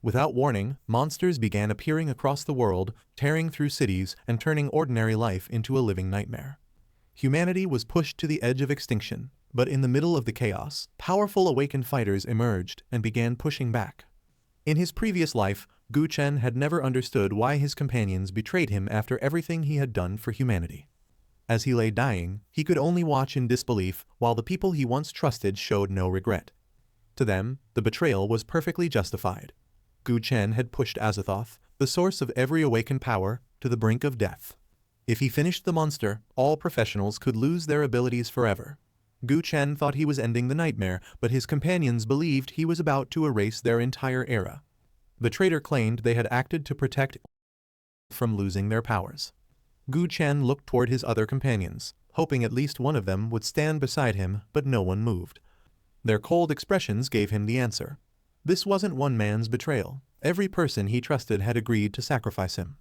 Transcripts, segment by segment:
Without warning, monsters began appearing across the world, tearing through cities and turning ordinary life into a living nightmare. Humanity was pushed to the edge of extinction, but in the middle of the chaos, powerful awakened fighters emerged and began pushing back. In his previous life, Chen had never understood why his companions betrayed him after everything he had done for humanity. As he lay dying, he could only watch in disbelief while the people he once trusted showed no regret. To them, the betrayal was perfectly justified. Chen had pushed Azathoth, the source of every awakened power, to the brink of death. If he finished the monster, all professionals could lose their abilities forever. Chen thought he was ending the nightmare, but his companions believed he was about to erase their entire era. The traitor claimed they had acted to protect from losing their powers. Chen looked toward his other companions, hoping at least one of them would stand beside him, but no one moved. Their cold expressions gave him the answer. This wasn't one man's betrayal. Every person he trusted had agreed to sacrifice him.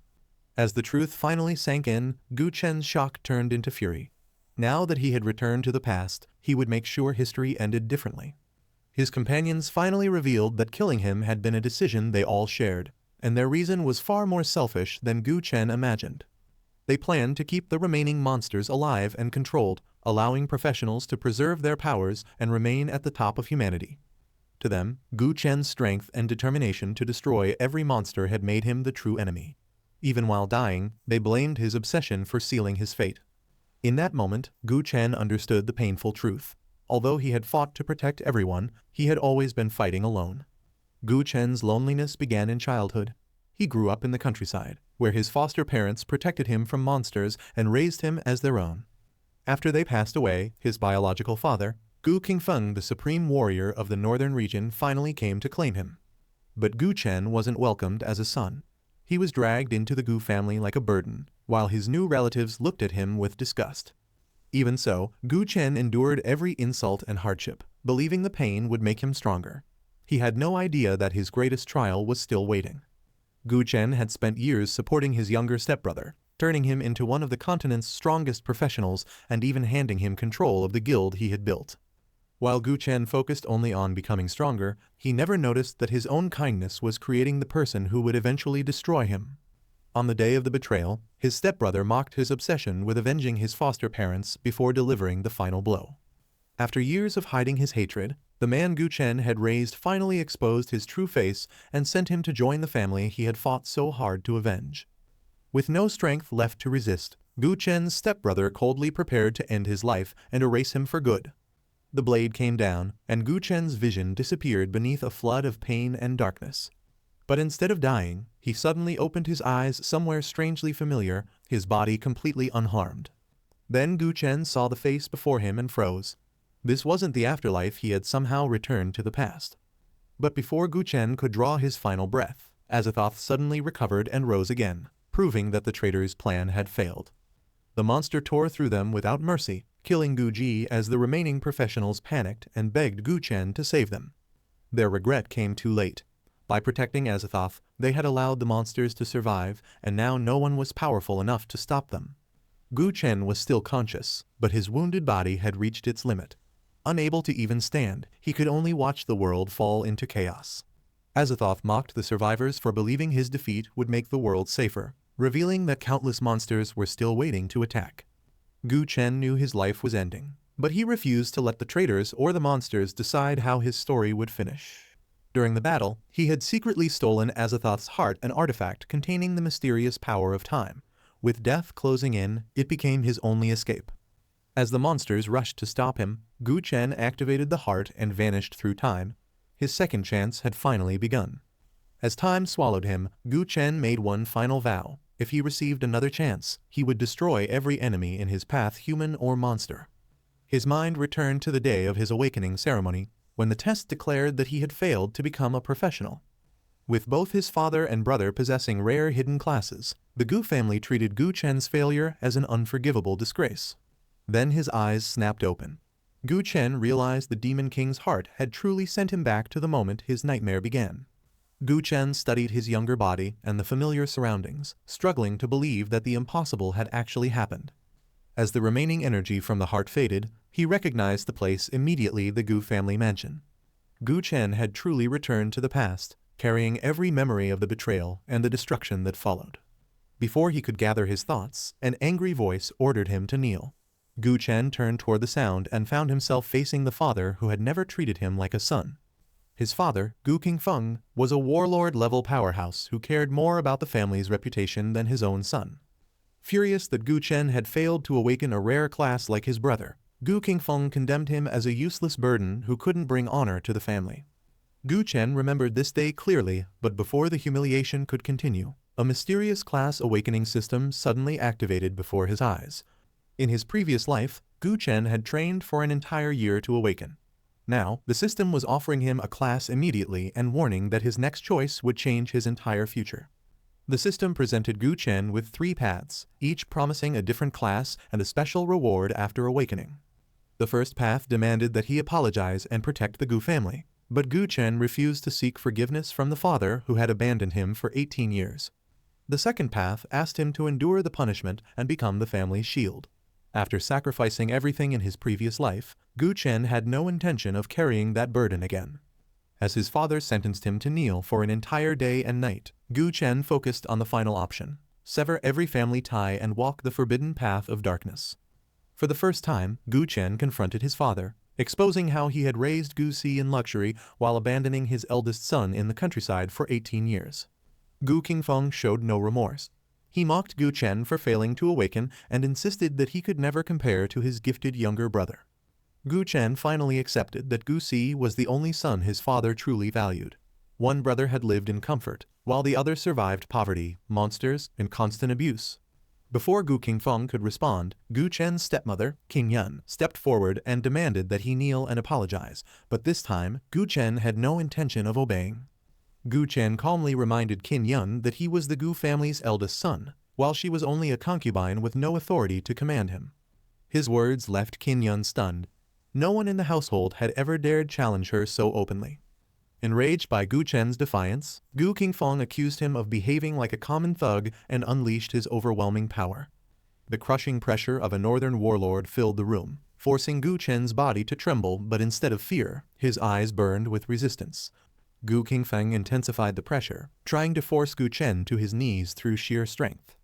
As the truth finally sank in, Chen's shock turned into fury. Now that he had returned to the past, he would make sure history ended differently. His companions finally revealed that killing him had been a decision they all shared, and their reason was far more selfish than Chen imagined. They planned to keep the remaining monsters alive and controlled, allowing professionals to preserve their powers and remain at the top of humanity. To them, Chen's strength and determination to destroy every monster had made him the true enemy. Even while dying, they blamed his obsession for sealing his fate. In that moment, Chen understood the painful truth. Although he had fought to protect everyone, he had always been fighting alone. Chen's loneliness began in childhood. He grew up in the countryside, where his foster parents protected him from monsters and raised him as their own. After they passed away, his biological father, Qingfeng, the supreme warrior of the northern region, finally came to claim him. But Chen wasn't welcomed as a son. He was dragged into the Gu family like a burden, while his new relatives looked at him with disgust. Even so, Chen endured every insult and hardship, believing the pain would make him stronger. He had no idea that his greatest trial was still waiting. Chen had spent years supporting his younger stepbrother, turning him into one of the continent's strongest professionals and even handing him control of the guild he had built. While Chen focused only on becoming stronger, he never noticed that his own kindness was creating the person who would eventually destroy him. On the day of the betrayal, his stepbrother mocked his obsession with avenging his foster parents before delivering the final blow. After years of hiding his hatred, the man Chen had raised finally exposed his true face and sent him to join the family he had fought so hard to avenge. With no strength left to resist, Chen's stepbrother coldly prepared to end his life and erase him for good. The blade came down, and Chen's vision disappeared beneath a flood of pain and darkness. But instead of dying, he suddenly opened his eyes somewhere strangely familiar, his body completely unharmed. Then Chen saw the face before him and froze. This wasn't the afterlife he had somehow returned to the past. But before Chen could draw his final breath, Azathoth suddenly recovered and rose again, proving that the traitor's plan had failed. The monster tore through them without mercy, killing Ji as the remaining professionals panicked and begged Chen to save them. Their regret came too late. By protecting Azathoth, they had allowed the monsters to survive, and now no one was powerful enough to stop them. Chen was still conscious, but his wounded body had reached its limit. Unable to even stand, he could only watch the world fall into chaos. Azathoth mocked the survivors for believing his defeat would make the world safer, revealing that countless monsters were still waiting to attack. Chen knew his life was ending, but he refused to let the traitors or the monsters decide how his story would finish. During the battle, he had secretly stolen Azathoth's heart, an artifact containing the mysterious power of time. With death closing in, it became his only escape. As the monsters rushed to stop him, Chen activated the heart and vanished through time. His second chance had finally begun. As time swallowed him, Chen made one final vow. If he received another chance, he would destroy every enemy in his path, human or monster. His mind returned to the day of his awakening ceremony, when the test declared that he had failed to become a professional. With both his father and brother possessing rare hidden classes, the Gu family treated Chen's failure as an unforgivable disgrace. Then his eyes snapped open. Chen realized the Demon King's heart had truly sent him back to the moment his nightmare began. Chen studied his younger body and the familiar surroundings, struggling to believe that the impossible had actually happened. As the remaining energy from the heart faded, he recognized the place immediately, the Gu family mansion. Chen had truly returned to the past, carrying every memory of the betrayal and the destruction that followed. Before he could gather his thoughts, an angry voice ordered him to kneel. Chen turned toward the sound and found himself facing the father who had never treated him like a son. His father, Qingfeng, was a warlord-level powerhouse who cared more about the family's reputation than his own son. Furious that Chen had failed to awaken a rare class like his brother, Qingfeng condemned him as a useless burden who couldn't bring honor to the family. Chen remembered this day clearly, but before the humiliation could continue, a mysterious class awakening system suddenly activated before his eyes. In his previous life, Chen had trained for an entire year to awaken. Now, the system was offering him a class immediately and warning that his next choice would change his entire future. The system presented Chen with 3 paths, each promising a different class and a special reward after awakening. The first path demanded that he apologize and protect the Gu family, but Chen refused to seek forgiveness from the father who had abandoned him for 18 years. The second path asked him to endure the punishment and become the family's shield. After sacrificing everything in his previous life, Chen had no intention of carrying that burden again. As his father sentenced him to kneel for an entire day and night, Chen focused on the final option: sever every family tie and walk the forbidden path of darkness. For the first time, Chen confronted his father, exposing how he had raised Gusi in luxury while abandoning his eldest son in the countryside for 18 years. Qingfeng showed no remorse. He mocked Chen for failing to awaken and insisted that he could never compare to his gifted younger brother. Chen finally accepted that Gusi was the only son his father truly valued. One brother had lived in comfort, while the other survived poverty, monsters, and constant abuse. Before Qingfeng could respond, Chen's stepmother, Qing Yun, stepped forward and demanded that he kneel and apologize, but this time, Chen had no intention of obeying. Chen calmly reminded Qin Yun that he was the Gu family's eldest son, while she was only a concubine with no authority to command him. His words left Qin Yun stunned. No one in the household had ever dared challenge her so openly. Enraged by Chen's defiance, Qingfeng accused him of behaving like a common thug and unleashed his overwhelming power. The crushing pressure of a northern warlord filled the room, forcing Chen's body to tremble, but instead of fear, his eyes burned with resistance. Qingfeng intensified the pressure, trying to force Chen to his knees through sheer strength.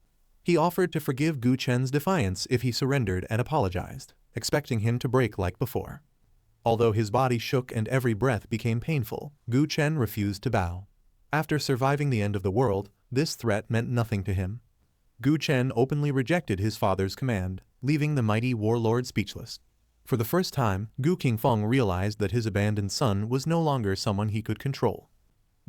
He offered to forgive Chen's defiance if he surrendered and apologized, expecting him to break like before. Although his body shook and every breath became painful, Chen refused to bow. After surviving the end of the world, this threat meant nothing to him. Chen openly rejected his father's command, leaving the mighty warlord speechless. For the first time, Qingfeng realized that his abandoned son was no longer someone he could control.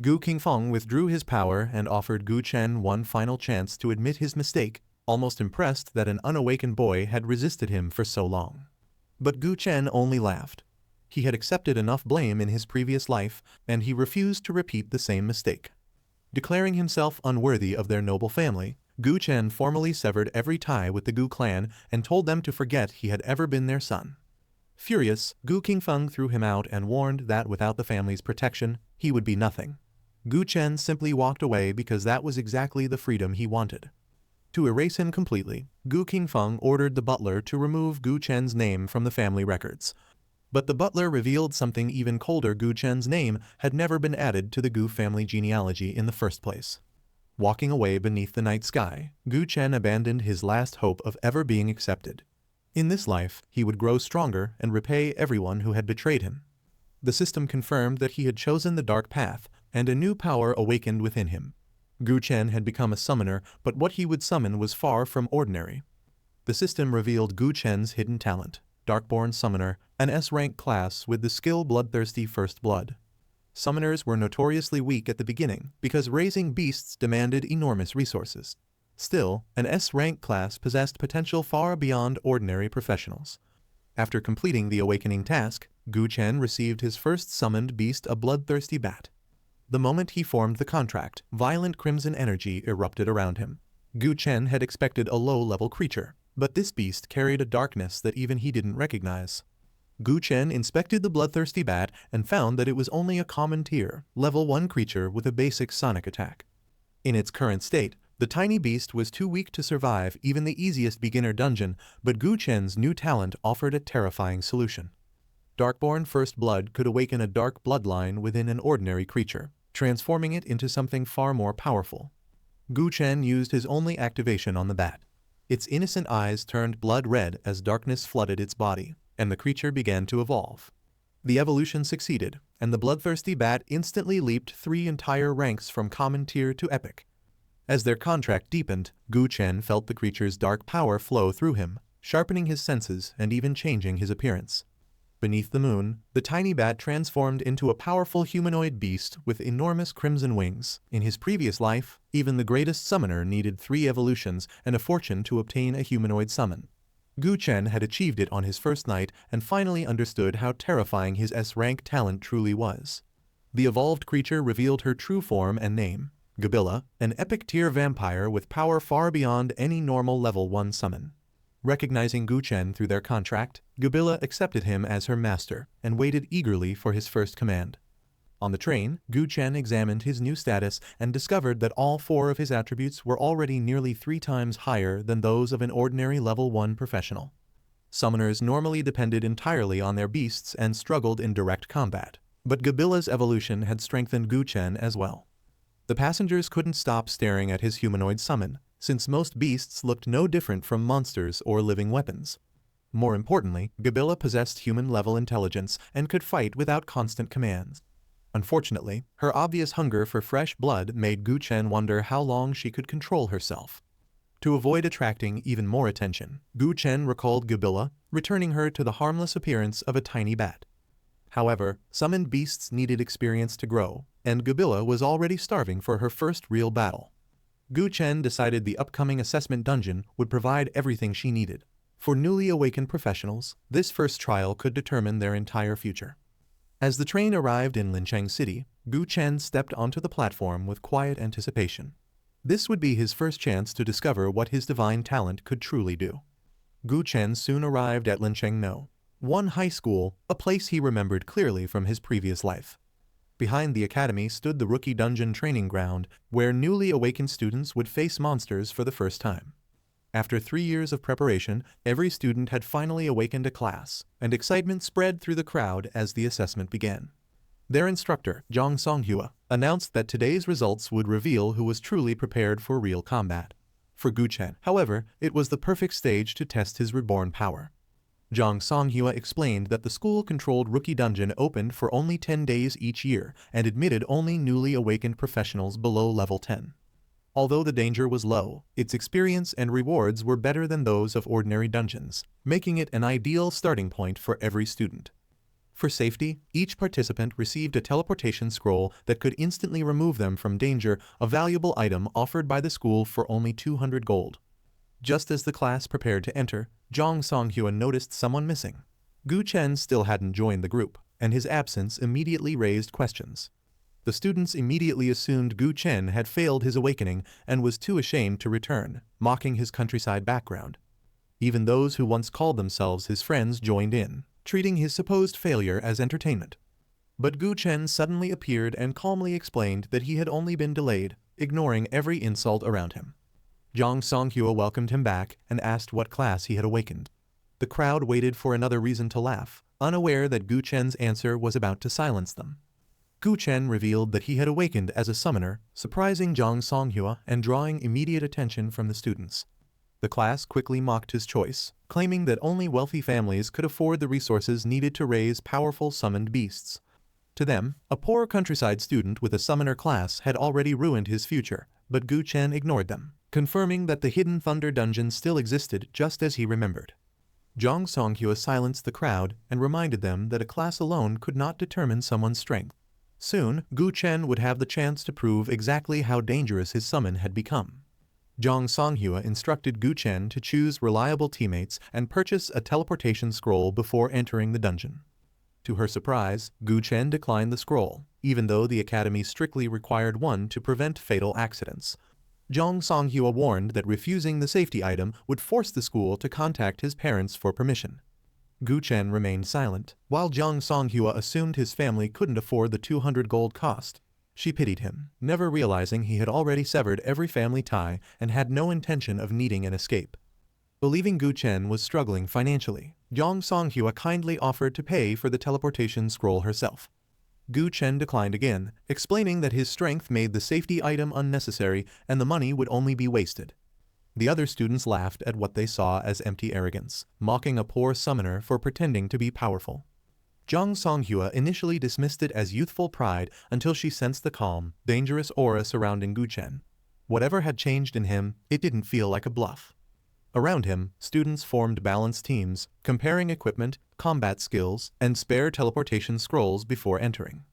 Qingfeng withdrew his power and offered Chen one final chance to admit his mistake, almost impressed that an unawakened boy had resisted him for so long. But Chen only laughed. He had accepted enough blame in his previous life, and he refused to repeat the same mistake. Declaring himself unworthy of their noble family, Chen formally severed every tie with the Gu clan and told them to forget he had ever been their son. Furious, Qingfeng threw him out and warned that without the family's protection, he would be nothing. Chen simply walked away because that was exactly the freedom he wanted. To erase him completely, Qingfeng ordered the butler to remove Chen's name from the family records. But the butler revealed something even colder: Chen's name had never been added to the Gu family genealogy in the first place. Walking away beneath the night sky, Chen abandoned his last hope of ever being accepted. In this life, he would grow stronger and repay everyone who had betrayed him. The system confirmed that he had chosen the dark path, and a new power awakened within him. Chen had become a summoner, but what he would summon was far from ordinary. The system revealed Chen's hidden talent: Darkborn Summoner, an S-rank class with the skill Bloodthirsty First Blood. Summoners were notoriously weak at the beginning because raising beasts demanded enormous resources. Still, an S-rank class possessed potential far beyond ordinary professionals. After completing the awakening task, Chen received his first summoned beast, a bloodthirsty bat. The moment he formed the contract, violent crimson energy erupted around him. Chen had expected a low-level creature, but this beast carried a darkness that even he didn't recognize. Chen inspected the bloodthirsty bat and found that it was only a common tier, level 1 creature with a basic sonic attack. In its current state, the tiny beast was too weak to survive even the easiest beginner dungeon, but Chen's new talent offered a terrifying solution. Darkborn First Blood could awaken a dark bloodline within an ordinary creature. transforming it into something far more powerful. Gu Chen used his only activation on the bat. Its innocent eyes turned blood red as darkness flooded its body, and the creature began to evolve. The evolution succeeded, and the bloodthirsty bat instantly leaped 3 entire ranks from common tier to epic. As their contract deepened, Gu Chen felt the creature's dark power flow through him, sharpening his senses and even changing his appearance. Beneath the moon, the tiny bat transformed into a powerful humanoid beast with enormous crimson wings. In his previous life, even the greatest summoner needed 3 evolutions and a fortune to obtain a humanoid summon. Gu Chen had achieved it on his first night and finally understood how terrifying his S-Rank talent truly was. The evolved creature revealed her true form and name, Gabilla, an epic-tier vampire with power far beyond any normal level 1 summon. Recognizing Gu Chen through their contract, Gabilla accepted him as her master and waited eagerly for his first command. On the train, Gu Chen examined his new status and discovered that all 4 of his attributes were already nearly 3 times higher than those of an ordinary level 1 professional. Summoners normally depended entirely on their beasts and struggled in direct combat, but Gabilla's evolution had strengthened Gu Chen as well. The passengers couldn't stop staring at his humanoid summon, since most beasts looked no different from monsters or living weapons. More importantly, Gabilla possessed human-level intelligence and could fight without constant commands. Unfortunately, her obvious hunger for fresh blood made Gu Chen wonder how long she could control herself. To avoid attracting even more attention, Gu Chen recalled Gabilla, returning her to the harmless appearance of a tiny bat. However, summoned beasts needed experience to grow, and Gabilla was already starving for her first real battle. Gu Chen decided the upcoming assessment dungeon would provide everything she needed. For newly awakened professionals, this first trial could determine their entire future. As the train arrived in Lincheng City, Gu Chen stepped onto the platform with quiet anticipation. This would be his first chance to discover what his divine talent could truly do. Gu Chen soon arrived at Lincheng No. 1 high school, a place he remembered clearly from his previous life. Behind the academy stood the rookie dungeon training ground, where newly awakened students would face monsters for the first time. After 3 years of preparation, every student had finally awakened a class, and excitement spread through the crowd as the assessment began. Their instructor, Zhang Songhua, announced that today's results would reveal who was truly prepared for real combat. For Gu Chen, however, it was the perfect stage to test his reborn power. Zhang Songhua explained that the school-controlled rookie dungeon opened for only 10 days each year and admitted only newly awakened professionals below level 10. Although the danger was low, its experience and rewards were better than those of ordinary dungeons, making it an ideal starting point for every student. For safety, each participant received a teleportation scroll that could instantly remove them from danger, a valuable item offered by the school for only 200 gold. Just as the class prepared to enter, Zhang Songhua noticed someone missing. Gu Chen still hadn't joined the group, and his absence immediately raised questions. The students immediately assumed Gu Chen had failed his awakening and was too ashamed to return, mocking his countryside background. Even those who once called themselves his friends joined in, treating his supposed failure as entertainment. But Gu Chen suddenly appeared and calmly explained that he had only been delayed, ignoring every insult around him. Zhang Songhua welcomed him back and asked what class he had awakened. The crowd waited for another reason to laugh, unaware that Gu Chen's answer was about to silence them. Gu Chen revealed that he had awakened as a summoner, surprising Zhang Songhua and drawing immediate attention from the students. The class quickly mocked his choice, claiming that only wealthy families could afford the resources needed to raise powerful summoned beasts. To them, a poor countryside student with a summoner class had already ruined his future, but Gu Chen ignored them, confirming that the Hidden Thunder dungeon still existed just as he remembered. Zhang Songhua silenced the crowd and reminded them that a class alone could not determine someone's strength. Soon, Gu Chen would have the chance to prove exactly how dangerous his summon had become. Zhang Songhua instructed Gu Chen to choose reliable teammates and purchase a teleportation scroll before entering the dungeon. To her surprise, Gu Chen declined the scroll, even though the academy strictly required one to prevent fatal accidents. Zhang Songhua warned that refusing the safety item would force the school to contact his parents for permission. Gu Chen remained silent, while Zhang Songhua assumed his family couldn't afford the 200 gold cost. She pitied him, never realizing he had already severed every family tie and had no intention of needing an escape. Believing Gu Chen was struggling financially, Zhang Songhua kindly offered to pay for the teleportation scroll herself. Gu Chen declined again, explaining that his strength made the safety item unnecessary and the money would only be wasted. The other students laughed at what they saw as empty arrogance, mocking a poor summoner for pretending to be powerful. Zhang Songhua initially dismissed it as youthful pride until she sensed the calm, dangerous aura surrounding Gu Chen. Whatever had changed in him, it didn't feel like a bluff. Around him, students formed balanced teams, comparing equipment, combat skills, and spare teleportation scrolls before entering.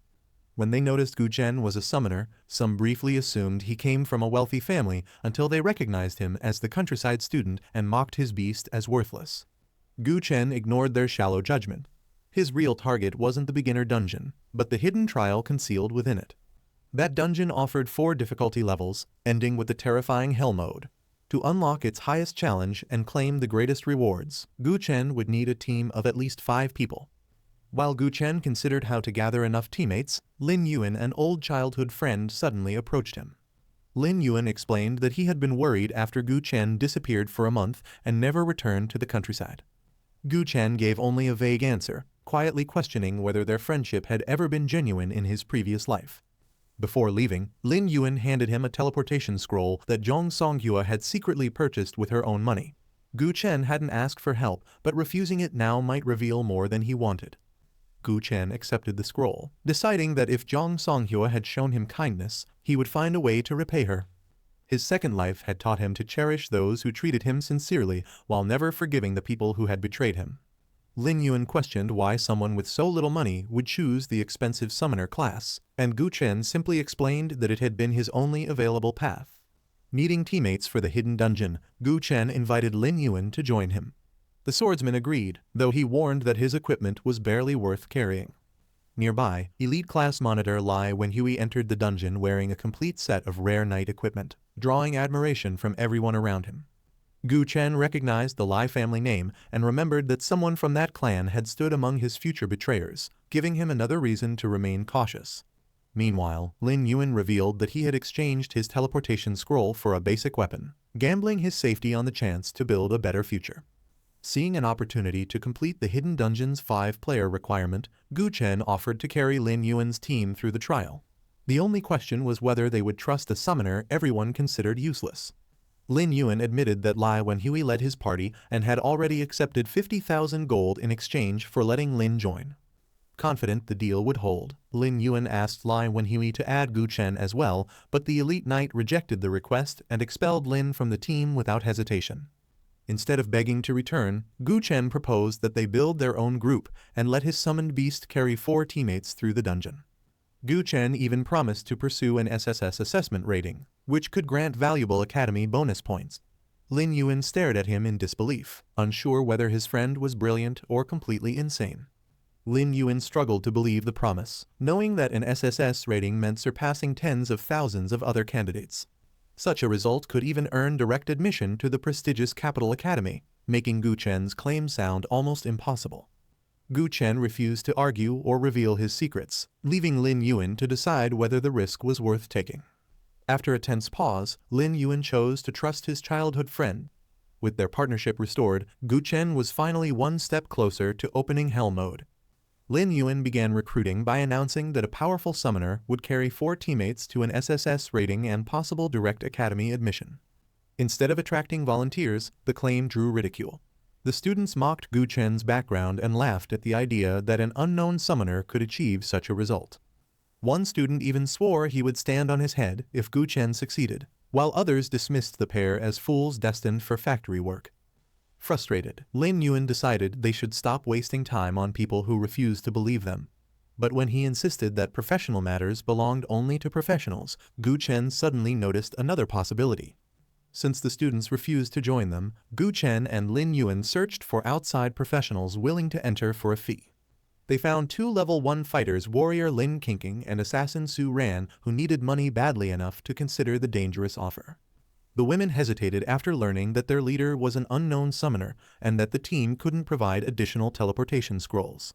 When they noticed Gu Chen was a summoner, some briefly assumed he came from a wealthy family until they recognized him as the countryside student and mocked his beast as worthless. Gu Chen ignored their shallow judgment. His real target wasn't the beginner dungeon, but the hidden trial concealed within it. That dungeon offered 4 difficulty levels, ending with the terrifying Hell mode. To unlock its highest challenge and claim the greatest rewards, Gu Chen would need a team of at least 5 people. While Gu Chen considered how to gather enough teammates, Lin Yuan, an old childhood friend, suddenly approached him. Lin Yuan explained that he had been worried after Gu Chen disappeared for a month and never returned to the countryside. Gu Chen gave only a vague answer, quietly questioning whether their friendship had ever been genuine in his previous life. Before leaving, Lin Yuan handed him a teleportation scroll that Zhang Songhua had secretly purchased with her own money. Gu Chen hadn't asked for help, but refusing it now might reveal more than he wanted. Gu Chen accepted the scroll, deciding that if Zhang Songhua had shown him kindness, he would find a way to repay her. His second life had taught him to cherish those who treated him sincerely while never forgiving the people who had betrayed him. Lin Yuan questioned why someone with so little money would choose the expensive summoner class, and Gu Chen simply explained that it had been his only available path. Needing teammates for the hidden dungeon, Gu Chen invited Lin Yuan to join him. The swordsman agreed, though he warned that his equipment was barely worth carrying. Nearby, elite class monitor Lai Wenhui entered the dungeon wearing a complete set of rare knight equipment, drawing admiration from everyone around him. Gu Chen recognized the Lai family name and remembered that someone from that clan had stood among his future betrayers, giving him another reason to remain cautious. Meanwhile, Lin Yuan revealed that he had exchanged his teleportation scroll for a basic weapon, gambling his safety on the chance to build a better future. Seeing an opportunity to complete the hidden dungeon's 5-player requirement, Gu Chen offered to carry Lin Yuan's team through the trial. The only question was whether they would trust a summoner everyone considered useless. Lin Yuan admitted that Lai Wenhui led his party and had already accepted 50,000 gold in exchange for letting Lin join. Confident the deal would hold, Lin Yuan asked Lai Wenhui to add Gu Chen as well, but the elite knight rejected the request and expelled Lin from the team without hesitation. Instead of begging to return, Gu Chen proposed that they build their own group and let his summoned beast carry 4 teammates through the dungeon. Gu Chen even promised to pursue an SSS assessment rating, which could grant valuable academy bonus points. Lin Yuan stared at him in disbelief, unsure whether his friend was brilliant or completely insane. Lin Yuan struggled to believe the promise, knowing that an SSS rating meant surpassing tens of thousands of other candidates. Such a result could even earn direct admission to the prestigious Capital Academy, making Gu Chen's claim sound almost impossible. Gu Chen refused to argue or reveal his secrets, leaving Lin Yuan to decide whether the risk was worth taking. After a tense pause, Lin Yuan chose to trust his childhood friend. With their partnership restored, Gu Chen was finally one step closer to opening Hell mode. Lin Yuan began recruiting by announcing that a powerful summoner would carry 4 teammates to an SSS rating and possible direct academy admission. Instead of attracting volunteers, the claim drew ridicule. The students mocked Gu Chen's background and laughed at the idea that an unknown summoner could achieve such a result. One student even swore he would stand on his head if Gu Chen succeeded, while others dismissed the pair as fools destined for factory work. Frustrated, Lin Yuan decided they should stop wasting time on people who refused to believe them. But when he insisted that professional matters belonged only to professionals, Gu Chen suddenly noticed another possibility. Since the students refused to join them, Gu Chen and Lin Yuan searched for outside professionals willing to enter for a fee. They found 2 level 1 fighters, warrior Lin Qingqing and assassin Su Ran, who needed money badly enough to consider the dangerous offer. The women hesitated after learning that their leader was an unknown summoner and that the team couldn't provide additional teleportation scrolls.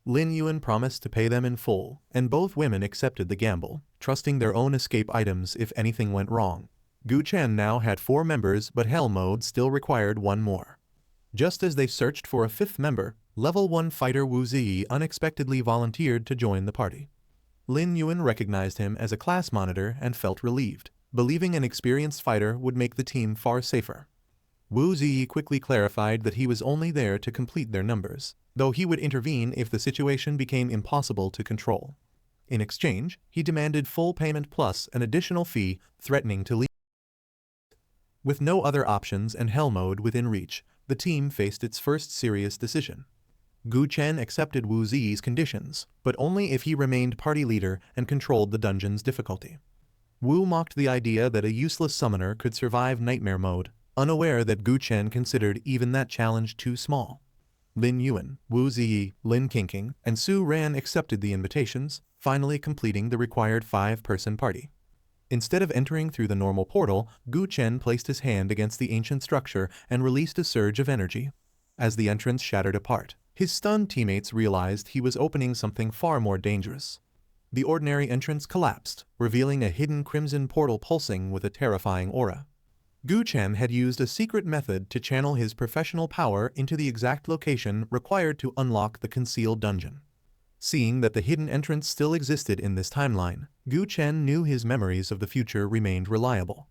Lin Yuan promised to pay them in full, and both women accepted the gamble, trusting their own escape items if anything went wrong. Gu Chen now had 4 members, but Hell mode still required 1 more. Just as they searched for a 5th member, level 1 fighter Wu Ziyi unexpectedly volunteered to join the party. Lin Yuan recognized him as a class monitor and felt relieved, believing an experienced fighter would make the team far safer. Wu Ziyi quickly clarified that he was only there to complete their numbers, though he would intervene if the situation became impossible to control. In exchange, he demanded full payment plus an additional fee, threatening to leave. With no other options and hell mode within reach, the team faced its first serious decision. Chen accepted Wu Ziyi's conditions, but only if he remained party leader and controlled the dungeon's difficulty. Wu mocked the idea that a useless summoner could survive nightmare mode, unaware that Chen considered even that challenge too small. Lin Yuan, Wu Ziyi, Lin Qingqing, and Su Ran accepted the invitations, finally completing the required 5-person party. Instead of entering through the normal portal, Chen placed his hand against the ancient structure and released a surge of energy. As the entrance shattered apart, his stunned teammates realized he was opening something far more dangerous. The ordinary entrance collapsed, revealing a hidden crimson portal pulsing with a terrifying aura. Chen had used a secret method to channel his professional power into the exact location required to unlock the concealed dungeon. Seeing that the hidden entrance still existed in this timeline, Chen knew his memories of the future remained reliable.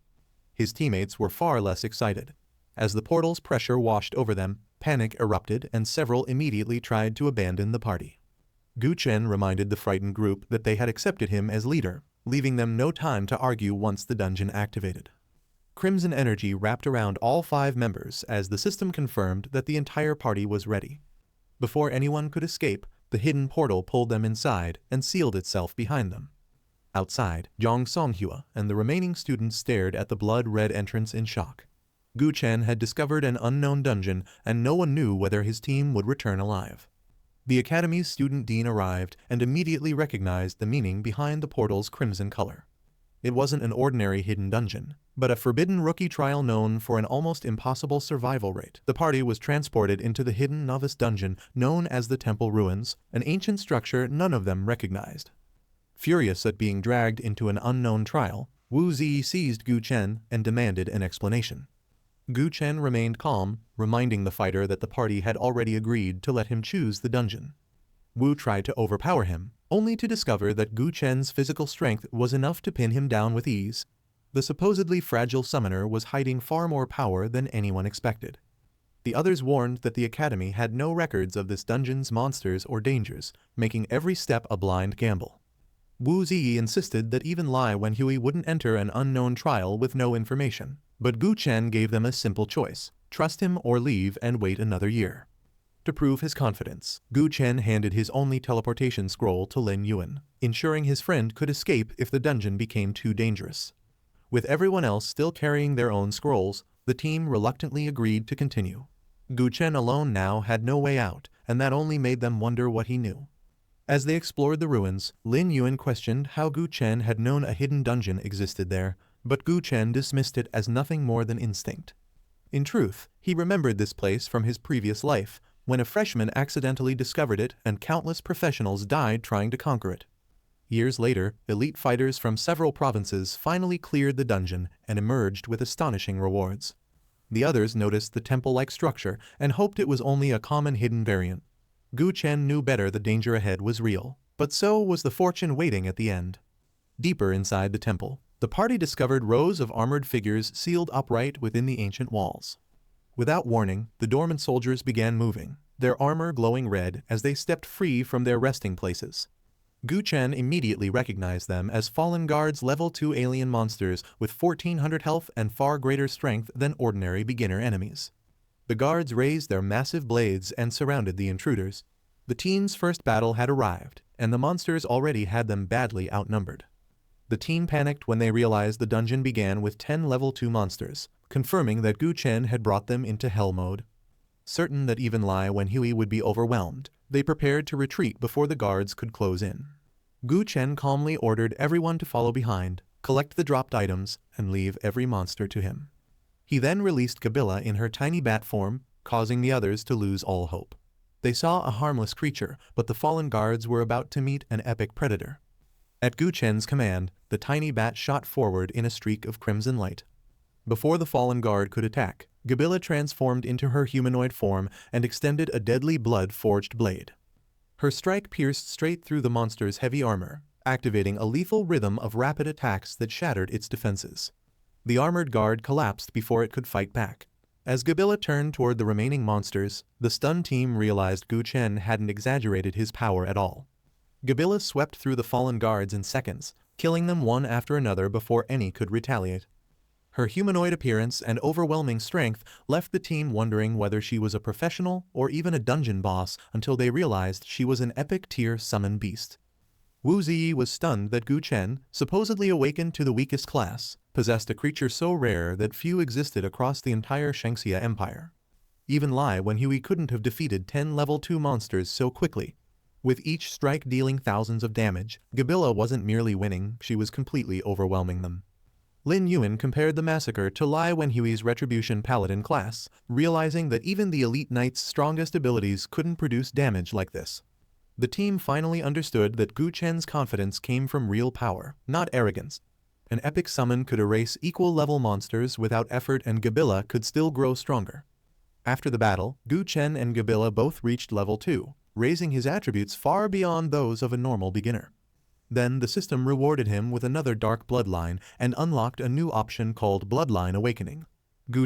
His teammates were far less excited. As the portal's pressure washed over them, panic erupted and several immediately tried to abandon the party. Chen reminded the frightened group that they had accepted him as leader, leaving them no time to argue once the dungeon activated. Crimson energy wrapped around all 5 members as the system confirmed that the entire party was ready. Before anyone could escape, the hidden portal pulled them inside and sealed itself behind them. Outside, Zhang Songhua and the remaining students stared at the blood-red entrance in shock. Chen had discovered an unknown dungeon and no one knew whether his team would return alive. The academy's student dean arrived and immediately recognized the meaning behind the portal's crimson color. It wasn't an ordinary hidden dungeon, but a forbidden rookie trial known for an almost impossible survival rate. The party was transported into the hidden novice dungeon known as the Temple Ruins, an ancient structure none of them recognized. Furious at being dragged into an unknown trial, Wu Ziyi seized Chen and demanded an explanation. Chen remained calm, reminding the fighter that the party had already agreed to let him choose the dungeon. Wu tried to overpower him, only to discover that Chen's physical strength was enough to pin him down with ease. The supposedly fragile summoner was hiding far more power than anyone expected. The others warned that the academy had no records of this dungeon's monsters or dangers, making every step a blind gamble. Wu Ziyi insisted that even Lai Wenhui wouldn't enter an unknown trial with no information, but Chen gave them a simple choice: trust him or leave and wait another year. To prove his confidence, Chen handed his only teleportation scroll to Lin Yuan, ensuring his friend could escape if the dungeon became too dangerous. With everyone else still carrying their own scrolls, the team reluctantly agreed to continue. Chen alone now had no way out, and that only made them wonder what he knew. As they explored the ruins, Lin Yuan questioned how Chen had known a hidden dungeon existed there, but Chen dismissed it as nothing more than instinct. In truth, he remembered this place from his previous life, when a freshman accidentally discovered it and countless professionals died trying to conquer it. Years later, elite fighters from several provinces finally cleared the dungeon and emerged with astonishing rewards. The others noticed the temple-like structure and hoped it was only a common hidden variant. Chen knew better the danger ahead was real, but so was the fortune waiting at the end. Deeper inside the temple, the party discovered rows of armored figures sealed upright within the ancient walls. Without warning, the dormant soldiers began moving, their armor glowing red as they stepped free from their resting places. Chen immediately recognized them as fallen guards level 2 alien monsters with 1400 health and far greater strength than ordinary beginner enemies. The guards raised their massive blades and surrounded the intruders. The team's first battle had arrived, and the monsters already had them badly outnumbered. The team panicked when they realized the dungeon began with 10 level 2 monsters, confirming that Chen had brought them into hell mode. Certain that even Lai Wenhui would be overwhelmed, they prepared to retreat before the guards could close in. Chen calmly ordered everyone to follow behind, collect the dropped items, and leave every monster to him. He then released Kabila in her tiny bat form, causing the others to lose all hope. They saw a harmless creature, but the fallen guards were about to meet an epic predator. At Chen's command, the tiny bat shot forward in a streak of crimson light. Before the fallen guard could attack, Kabila transformed into her humanoid form and extended a deadly blood-forged blade. Her strike pierced straight through the monster's heavy armor, activating a lethal rhythm of rapid attacks that shattered its defenses. The armored guard collapsed before it could fight back. As Gabilla turned toward the remaining monsters, the stunned team realized Chen hadn't exaggerated his power at all. Gabilla swept through the fallen guards in seconds, killing them one after another before any could retaliate. Her humanoid appearance and overwhelming strength left the team wondering whether she was a professional or even a dungeon boss until they realized she was an epic-tier summon beast. Wu Ziyi was stunned that Chen, supposedly awakened to the weakest class, possessed a creature so rare that few existed across the entire Shangxia Empire. Even Lai Wenhui couldn't have defeated 10 level 2 monsters so quickly. With each strike dealing thousands of damage, Gabilla wasn't merely winning, she was completely overwhelming them. Lin Yuan compared the massacre to Lai Wenhui's Retribution Paladin class, realizing that even the elite knight's strongest abilities couldn't produce damage like this. The team finally understood that Chen's confidence came from real power, not arrogance. An epic summon could erase equal-level monsters without effort and Gabilla could still grow stronger. After the battle, Chen and Gabilla both reached level 2, raising his attributes far beyond those of a normal beginner. Then the system rewarded him with another dark bloodline and unlocked a new option called Bloodline Awakening.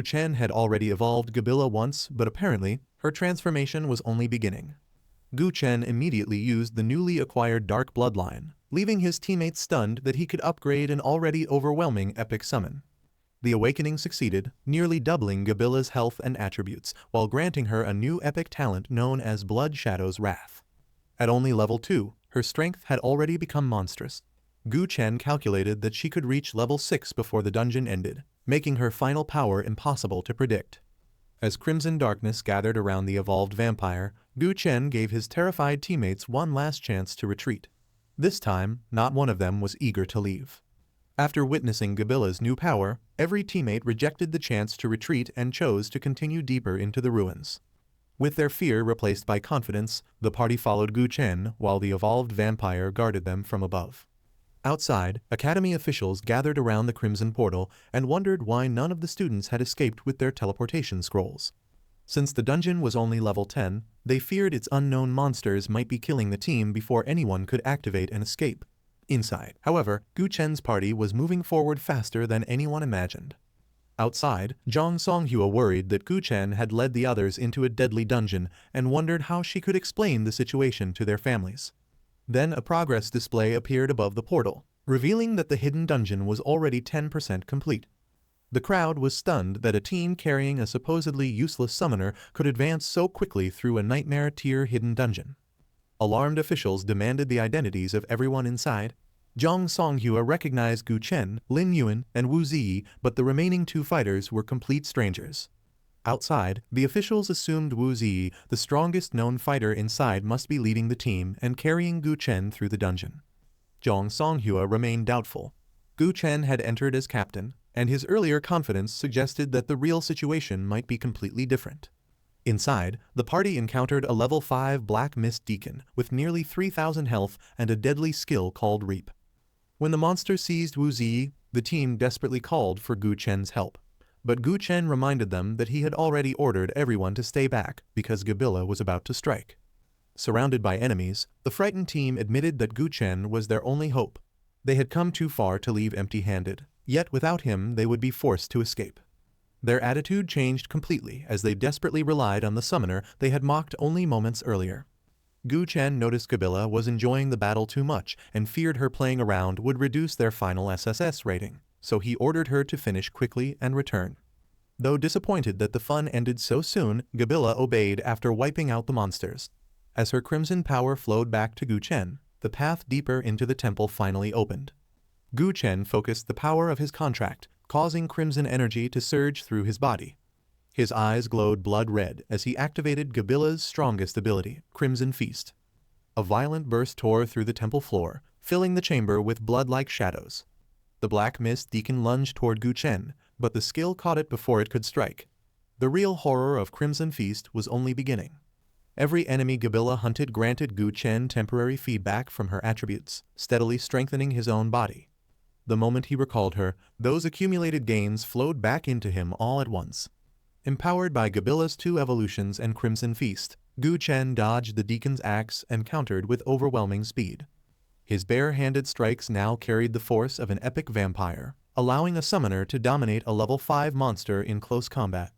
Chen had already evolved Gabilla once, but apparently, her transformation was only beginning. Chen immediately used the newly acquired Dark Bloodline, leaving his teammates stunned that he could upgrade an already overwhelming epic summon. The awakening succeeded, nearly doubling Gabilla's health and attributes, while granting her a new epic talent known as Blood Shadow's Wrath. At only level 2, her strength had already become monstrous. Chen calculated that she could reach level 6 before the dungeon ended, making her final power impossible to predict. As crimson darkness gathered around the evolved vampire, Chen gave his terrified teammates one last chance to retreat. This time, not one of them was eager to leave. After witnessing Gabilla's new power, every teammate rejected the chance to retreat and chose to continue deeper into the ruins. With their fear replaced by confidence, the party followed Chen while the evolved vampire guarded them from above. Outside, Academy officials gathered around the Crimson Portal and wondered why none of the students had escaped with their teleportation scrolls. Since the dungeon was only level 10, they feared its unknown monsters might be killing the team before anyone could activate and escape. Inside, however, Chen's party was moving forward faster than anyone imagined. Outside, Zhang Songhua worried that Chen had led the others into a deadly dungeon and wondered how she could explain the situation to their families. Then a progress display appeared above the portal, revealing that the hidden dungeon was already 10% complete. The crowd was stunned that a team carrying a supposedly useless summoner could advance so quickly through a nightmare-tier hidden dungeon. Alarmed officials demanded the identities of everyone inside. Zhang Songhua recognized Chen, Lin Yuan, and Wu Ziyi, but the remaining 2 fighters were complete strangers. Outside, the officials assumed Wu Ziyi, the strongest known fighter inside, must be leading the team and carrying Chen through the dungeon. Zhang Songhua remained doubtful. Chen had entered as captain, and his earlier confidence suggested that the real situation might be completely different. Inside, the party encountered a level 5 Black Mist Deacon with nearly 3,000 health and a deadly skill called Reap. When the monster seized Wu Ziyi, the team desperately called for Chen's help. But Chen reminded them that he had already ordered everyone to stay back because Gabilla was about to strike. Surrounded by enemies, the frightened team admitted that Chen was their only hope. They had come too far to leave empty-handed, yet without him they would be forced to escape. Their attitude changed completely as they desperately relied on the summoner they had mocked only moments earlier. Chen noticed Gabilla was enjoying the battle too much and feared her playing around would reduce their final SSS rating, so he ordered her to finish quickly and return. Though disappointed that the fun ended so soon, Gabilla obeyed after wiping out the monsters. As her crimson power flowed back to Chen, the path deeper into the temple finally opened. Chen focused the power of his contract, causing crimson energy to surge through his body. His eyes glowed blood red as he activated Gabilla's strongest ability, Crimson Feast. A violent burst tore through the temple floor, filling the chamber with blood-like shadows. The Black Mist Deacon lunged toward Chen, but the skill caught it before it could strike. The real horror of Crimson Feast was only beginning. Every enemy Gabilla hunted granted Chen temporary feedback from her attributes, steadily strengthening his own body. The moment he recalled her, those accumulated gains flowed back into him all at once. Empowered by Gabilla's 2 evolutions and Crimson Feast, Chen dodged the Deacon's axe and countered with overwhelming speed. His bare-handed strikes now carried the force of an epic vampire, allowing a summoner to dominate a level 5 monster in close combat.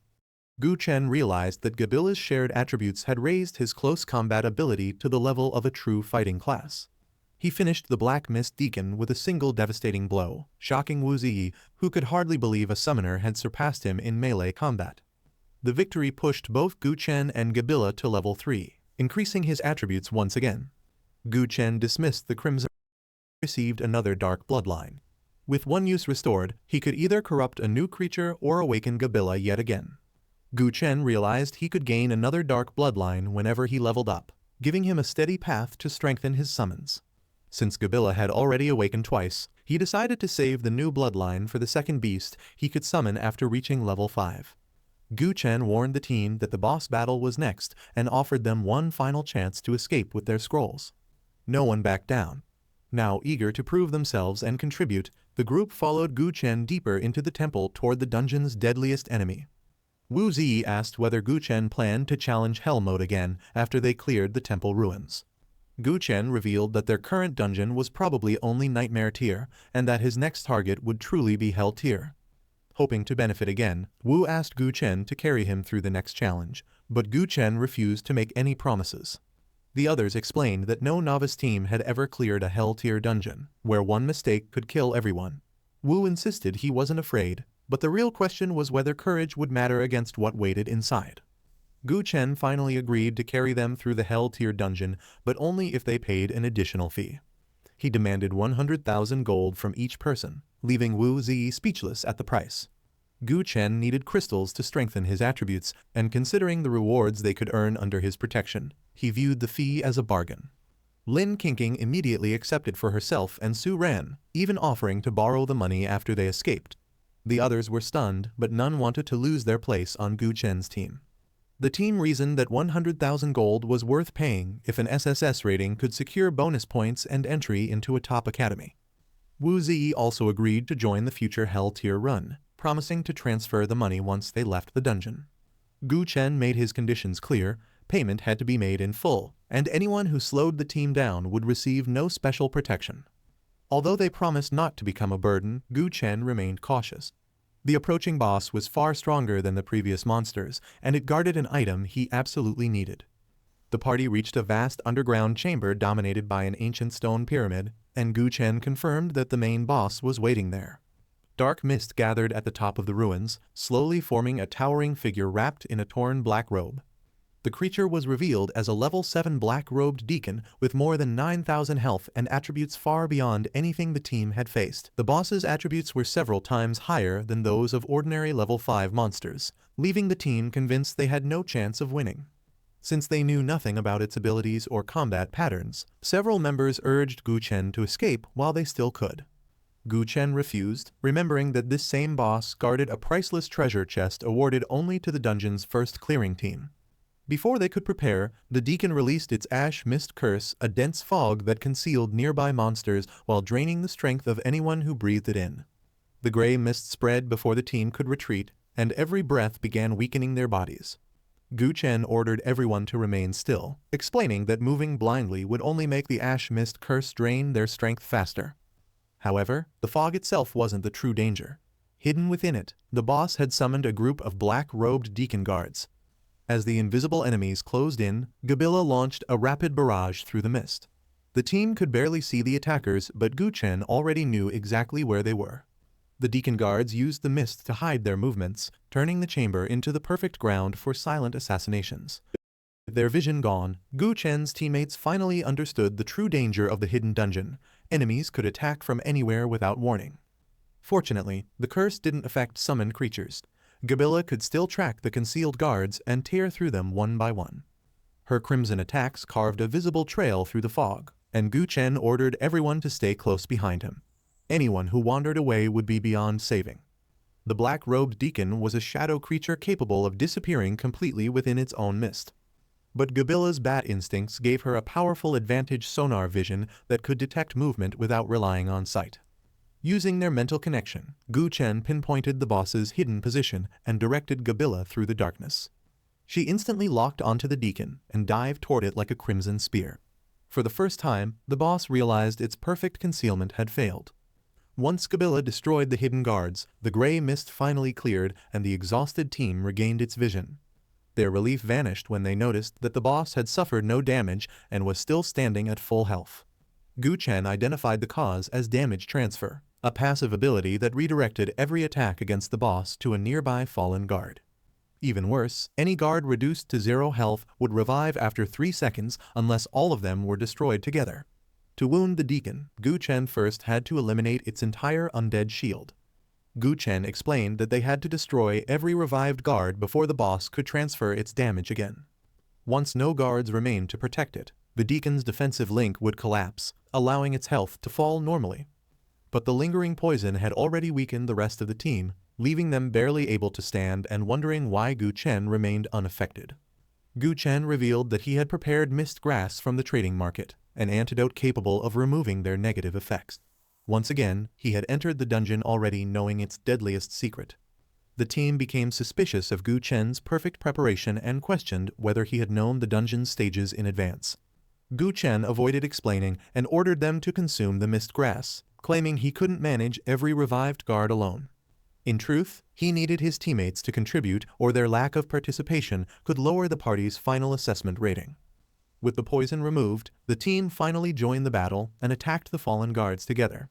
Chen realized that Gabila's shared attributes had raised his close combat ability to the level of a true fighting class. He finished the Black Mist Deacon with a single devastating blow, shocking Wu Ziyi, who could hardly believe a summoner had surpassed him in melee combat. The victory pushed both Chen and Gabila to level 3, increasing his attributes once again. Chen dismissed the Crimson and received another dark bloodline. With one use restored, he could either corrupt a new creature or awaken Gabila yet again. Chen realized he could gain another dark bloodline whenever he leveled up, giving him a steady path to strengthen his summons. Since Gabila had already awakened twice, he decided to save the new bloodline for the second beast he could summon after reaching level 5. Chen warned the team that the boss battle was next and offered them one final chance to escape with their scrolls. No one backed down. Now eager to prove themselves and contribute, the group followed Chen deeper into the temple toward the dungeon's deadliest enemy. Wu Ziyi asked whether Chen planned to challenge Hell Mode again after they cleared the temple ruins. Chen revealed that their current dungeon was probably only Nightmare tier, and that his next target would truly be Hell tier. Hoping to benefit again, Wu asked Chen to carry him through the next challenge, but Chen refused to make any promises. The others explained that no novice team had ever cleared a Hell tier dungeon, where one mistake could kill everyone. Wu insisted he wasn't afraid, but the real question was whether courage would matter against what waited inside. Chen finally agreed to carry them through the Hell tier dungeon, but only if they paid an additional fee. He demanded 100,000 gold from each person, leaving Wu Ziyi speechless at the price. Chen needed crystals to strengthen his attributes, and considering the rewards they could earn under his protection, he viewed the fee as a bargain. Lin Qingqing immediately accepted for herself and Su Ran, even offering to borrow the money after they escaped. The others were stunned, but none wanted to lose their place on Chen's team. The team reasoned that 100,000 gold was worth paying if an SSS rating could secure bonus points and entry into a top academy. Wu Ziyi also agreed to join the future Hell tier run, promising to transfer the money once they left the dungeon. Chen made his conditions clear: payment had to be made in full, and anyone who slowed the team down would receive no special protection. Although they promised not to become a burden, Chen remained cautious. The approaching boss was far stronger than the previous monsters, and it guarded an item he absolutely needed. The party reached a vast underground chamber dominated by an ancient stone pyramid, and Chen confirmed that the main boss was waiting there. Dark mist gathered at the top of the ruins, slowly forming a towering figure wrapped in a torn black robe. The creature was revealed as a level 7 black-robed deacon with more than 9,000 health and attributes far beyond anything the team had faced. The boss's attributes were several times higher than those of ordinary level 5 monsters, leaving the team convinced they had no chance of winning. Since they knew nothing about its abilities or combat patterns, several members urged Chen to escape while they still could. Chen refused, remembering that this same boss guarded a priceless treasure chest awarded only to the dungeon's first clearing team. Before they could prepare, the deacon released its ash mist curse, a dense fog that concealed nearby monsters while draining the strength of anyone who breathed it in. The gray mist spread before the team could retreat, and every breath began weakening their bodies. Chen ordered everyone to remain still, explaining that moving blindly would only make the ash mist curse drain their strength faster. However, the fog itself wasn't the true danger. Hidden within it, the boss had summoned a group of black-robed deacon guards. As the invisible enemies closed in, Gabila launched a rapid barrage through the mist. The team could barely see the attackers, but Chen already knew exactly where they were. The deacon guards used the mist to hide their movements, turning the chamber into the perfect ground for silent assassinations. With their vision gone, Chen's teammates finally understood the true danger of the hidden dungeon. Enemies could attack from anywhere without warning. Fortunately, the curse didn't affect summoned creatures. Gabila could still track the concealed guards and tear through them one by one. Her crimson attacks carved a visible trail through the fog, and Chen ordered everyone to stay close behind him. Anyone who wandered away would be beyond saving. The black-robed deacon was a shadow creature capable of disappearing completely within its own mist. But Gabila's bat instincts gave her a powerful advantage sonar vision that could detect movement without relying on sight. Using their mental connection, Chen pinpointed the boss's hidden position and directed Gabila through the darkness. She instantly locked onto the deacon and dived toward it like a crimson spear. For the first time, the boss realized its perfect concealment had failed. Once Gabilla destroyed the hidden guards, the gray mist finally cleared and the exhausted team regained its vision. Their relief vanished when they noticed that the boss had suffered no damage and was still standing at full health. Chen identified the cause as damage transfer, a passive ability that redirected every attack against the boss to a nearby fallen guard. Even worse, any guard reduced to 0 health would revive after 3 seconds unless all of them were destroyed together. To wound the deacon, Chen first had to eliminate its entire undead shield. Chen explained that they had to destroy every revived guard before the boss could transfer its damage again. Once no guards remained to protect it, the deacon's defensive link would collapse, allowing its health to fall normally. But the lingering poison had already weakened the rest of the team, leaving them barely able to stand and wondering why Chen remained unaffected. Chen revealed that he had prepared mist grass from the trading market, an antidote capable of removing their negative effects. Once again, he had entered the dungeon already knowing its deadliest secret. The team became suspicious of Chen's perfect preparation and questioned whether he had known the dungeon's stages in advance. Chen avoided explaining and ordered them to consume the mist grass, claiming he couldn't manage every revived guard alone. In truth, he needed his teammates to contribute or their lack of participation could lower the party's final assessment rating. With the poison removed, the team finally joined the battle and attacked the fallen guards together.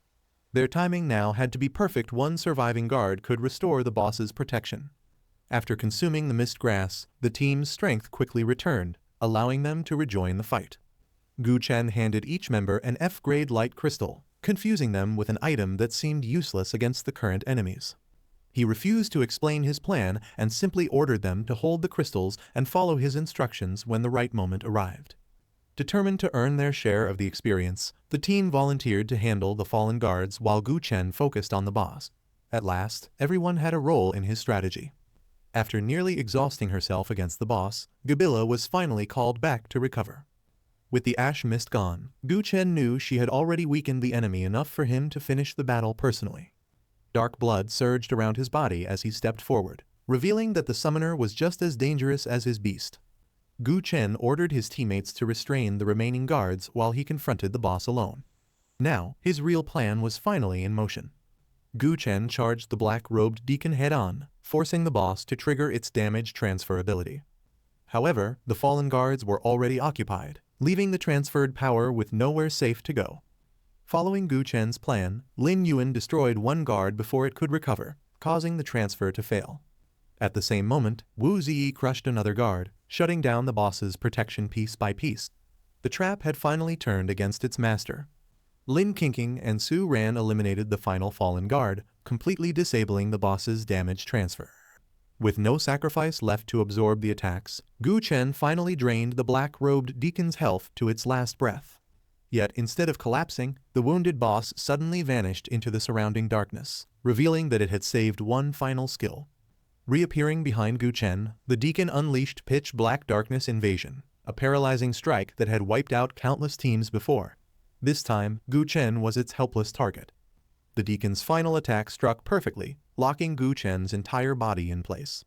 Their timing now had to be perfect. One surviving guard could restore the boss's protection. After consuming the mist grass, the team's strength quickly returned, allowing them to rejoin the fight. Chen handed each member an F-grade light crystal, confusing them with an item that seemed useless against the current enemies. He refused to explain his plan and simply ordered them to hold the crystals and follow his instructions when the right moment arrived. Determined to earn their share of the experience, the team volunteered to handle the fallen guards while Chen focused on the boss. At last, everyone had a role in his strategy. After nearly exhausting herself against the boss, Gabilla was finally called back to recover. With the ash mist gone, Chen knew she had already weakened the enemy enough for him to finish the battle personally. Dark blood surged around his body as he stepped forward, revealing that the summoner was just as dangerous as his beast. Chen ordered his teammates to restrain the remaining guards while he confronted the boss alone. Now, his real plan was finally in motion. Chen charged the black-robed deacon head-on, forcing the boss to trigger its damage transfer ability. However, the fallen guards were already occupied, leaving the transferred power with nowhere safe to go. Following Chen's plan, Lin Yuan destroyed one guard before it could recover, causing the transfer to fail. At the same moment, Wu Ziyi crushed another guard, shutting down the boss's protection piece by piece. The trap had finally turned against its master. Lin Qingqing and Su Ran eliminated the final fallen guard, completely disabling the boss's damage transfer. With no sacrifice left to absorb the attacks, Chen finally drained the black-robed deacon's health to its last breath. Yet instead of collapsing, the wounded boss suddenly vanished into the surrounding darkness, revealing that it had saved one final skill. Reappearing behind Chen, the deacon unleashed pitch-black darkness invasion, a paralyzing strike that had wiped out countless teams before. This time, Chen was its helpless target. The deacon's final attack struck perfectly, locking Chen's entire body in place.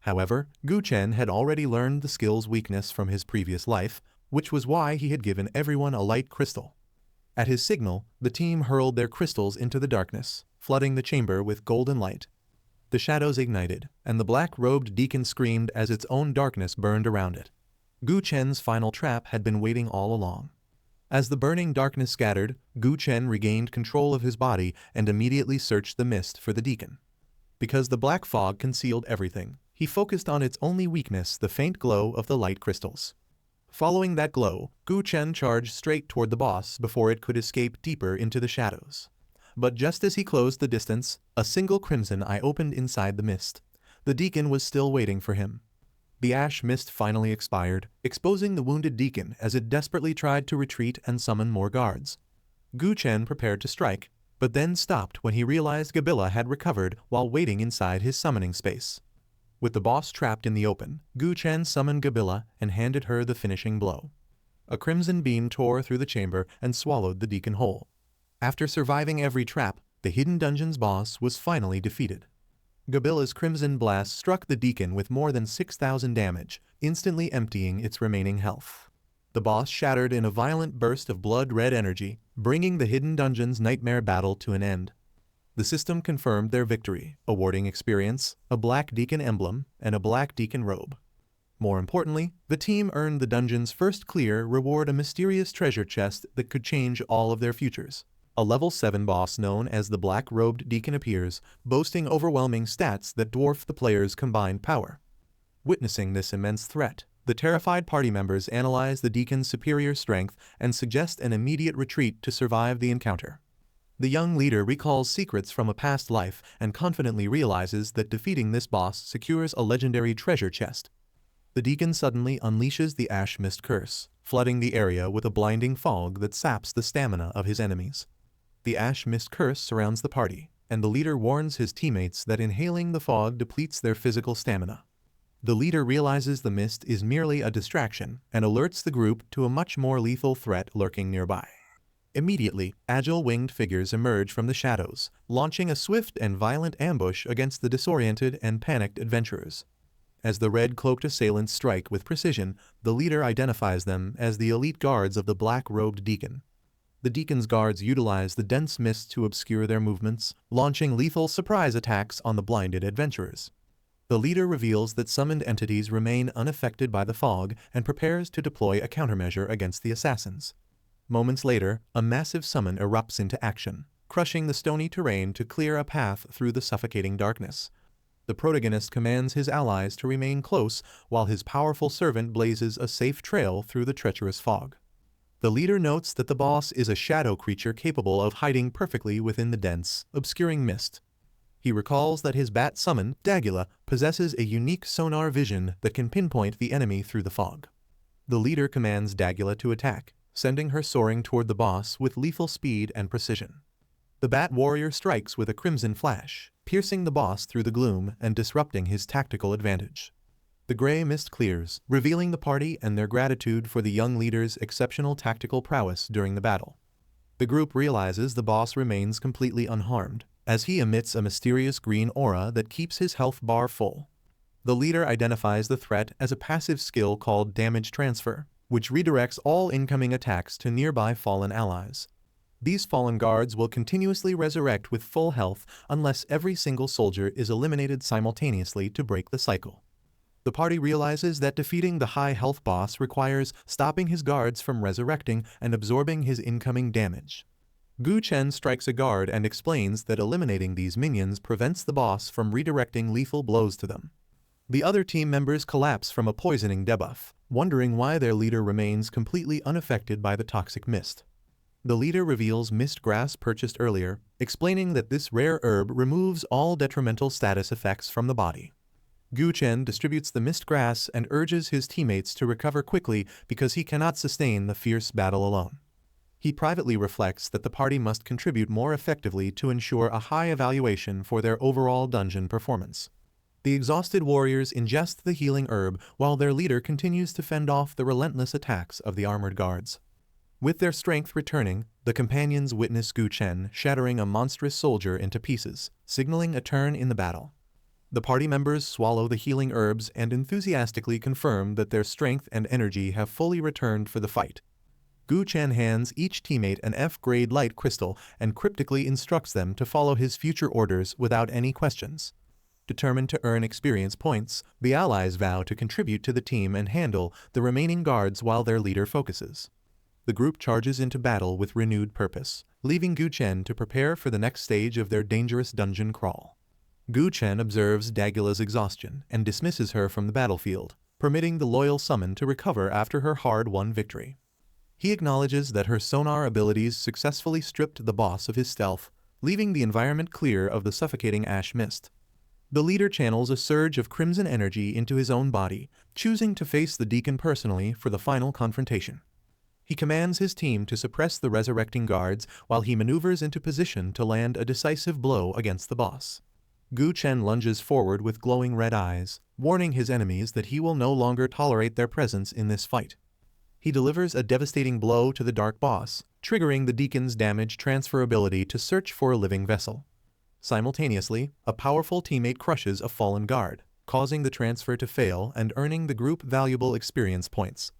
However, Chen had already learned the skill's weakness from his previous life, which was why he had given everyone a light crystal. At his signal, the team hurled their crystals into the darkness, flooding the chamber with golden light. The shadows ignited, and the black-robed deacon screamed as its own darkness burned around it. Chen's final trap had been waiting all along. As the burning darkness scattered, Chen regained control of his body and immediately searched the mist for the deacon. Because the black fog concealed everything, he focused on its only weakness, the faint glow of the light crystals. Following that glow, Chen charged straight toward the boss before it could escape deeper into the shadows. But just as he closed the distance, a single crimson eye opened inside the mist. The deacon was still waiting for him. The ash mist finally expired, exposing the wounded deacon as it desperately tried to retreat and summon more guards. Chen prepared to strike, but then stopped when he realized Gabilla had recovered while waiting inside his summoning space. With the boss trapped in the open, Chen summoned Gabilla and handed her the finishing blow. A crimson beam tore through the chamber and swallowed the deacon whole. After surviving every trap, the hidden dungeon's boss was finally defeated. Gabilla's crimson blast struck the deacon with more than 6,000 damage, instantly emptying its remaining health. The boss shattered in a violent burst of blood-red energy, bringing the Hidden Dungeon's nightmare battle to an end. The system confirmed their victory, awarding experience, a Black Deacon emblem, and a Black Deacon robe. More importantly, the team earned the dungeon's first clear reward, a mysterious treasure chest that could change all of their futures. A level 7 boss known as the Black-Robed Deacon appears, boasting overwhelming stats that dwarf the player's combined power. Witnessing this immense threat, the terrified party members analyze the Deacon's superior strength and suggest an immediate retreat to survive the encounter. The young leader recalls secrets from a past life and confidently realizes that defeating this boss secures a legendary treasure chest. The Deacon suddenly unleashes the Ash Mist curse, flooding the area with a blinding fog that saps the stamina of his enemies. The Ash Mist curse surrounds the party, and the leader warns his teammates that inhaling the fog depletes their physical stamina. The leader realizes the mist is merely a distraction and alerts the group to a much more lethal threat lurking nearby. Immediately, agile winged figures emerge from the shadows, launching a swift and violent ambush against the disoriented and panicked adventurers. As the red-cloaked assailants strike with precision, the leader identifies them as the elite guards of the Black-Robed Deacon. The Deacon's guards utilize the dense mist to obscure their movements, launching lethal surprise attacks on the blinded adventurers. The leader reveals that summoned entities remain unaffected by the fog and prepares to deploy a countermeasure against the assassins. Moments later, a massive summon erupts into action, crushing the stony terrain to clear a path through the suffocating darkness. The protagonist commands his allies to remain close while his powerful servant blazes a safe trail through the treacherous fog. The leader notes that the boss is a shadow creature capable of hiding perfectly within the dense, obscuring mist. He recalls that his bat summon, Dagula, possesses a unique sonar vision that can pinpoint the enemy through the fog. The leader commands Dagula to attack, sending her soaring toward the boss with lethal speed and precision. The Bat Warrior strikes with a crimson flash, piercing the boss through the gloom and disrupting his tactical advantage. The gray mist clears, revealing the party and their gratitude for the young leader's exceptional tactical prowess during the battle. The group realizes the boss remains completely unharmed, as he emits a mysterious green aura that keeps his health bar full. The leader identifies the threat as a passive skill called Damage Transfer, which redirects all incoming attacks to nearby fallen allies. These fallen guards will continuously resurrect with full health unless every single soldier is eliminated simultaneously to break the cycle. The party realizes that defeating the high health boss requires stopping his guards from resurrecting and absorbing his incoming damage. Chen strikes a guard and explains that eliminating these minions prevents the boss from redirecting lethal blows to them. The other team members collapse from a poisoning debuff, wondering why their leader remains completely unaffected by the toxic mist. The leader reveals mist grass purchased earlier, explaining that this rare herb removes all detrimental status effects from the body. Chen distributes the mist grass and urges his teammates to recover quickly because he cannot sustain the fierce battle alone. He privately reflects that the party must contribute more effectively to ensure a high evaluation for their overall dungeon performance. The exhausted warriors ingest the healing herb while their leader continues to fend off the relentless attacks of the armored guards. With their strength returning, the companions witness Chen shattering a monstrous soldier into pieces, signaling a turn in the battle. The party members swallow the healing herbs and enthusiastically confirm that their strength and energy have fully returned for the fight. Chen hands each teammate an F-grade light crystal and cryptically instructs them to follow his future orders without any questions. Determined to earn experience points, the allies vow to contribute to the team and handle the remaining guards while their leader focuses. The group charges into battle with renewed purpose, leaving Chen to prepare for the next stage of their dangerous dungeon crawl. Chen observes Dagula's exhaustion and dismisses her from the battlefield, permitting the loyal summon to recover after her hard-won victory. He acknowledges that her sonar abilities successfully stripped the boss of his stealth, leaving the environment clear of the suffocating ash mist. The leader channels a surge of crimson energy into his own body, choosing to face the Deacon personally for the final confrontation. He commands his team to suppress the resurrecting guards while he maneuvers into position to land a decisive blow against the boss. Chen lunges forward with glowing red eyes, warning his enemies that he will no longer tolerate their presence in this fight. He delivers a devastating blow to the dark boss, triggering the Deacon's damage transfer ability to search for a living vessel. Simultaneously, a powerful teammate crushes a fallen guard, causing the transfer to fail and earning the group valuable experience points.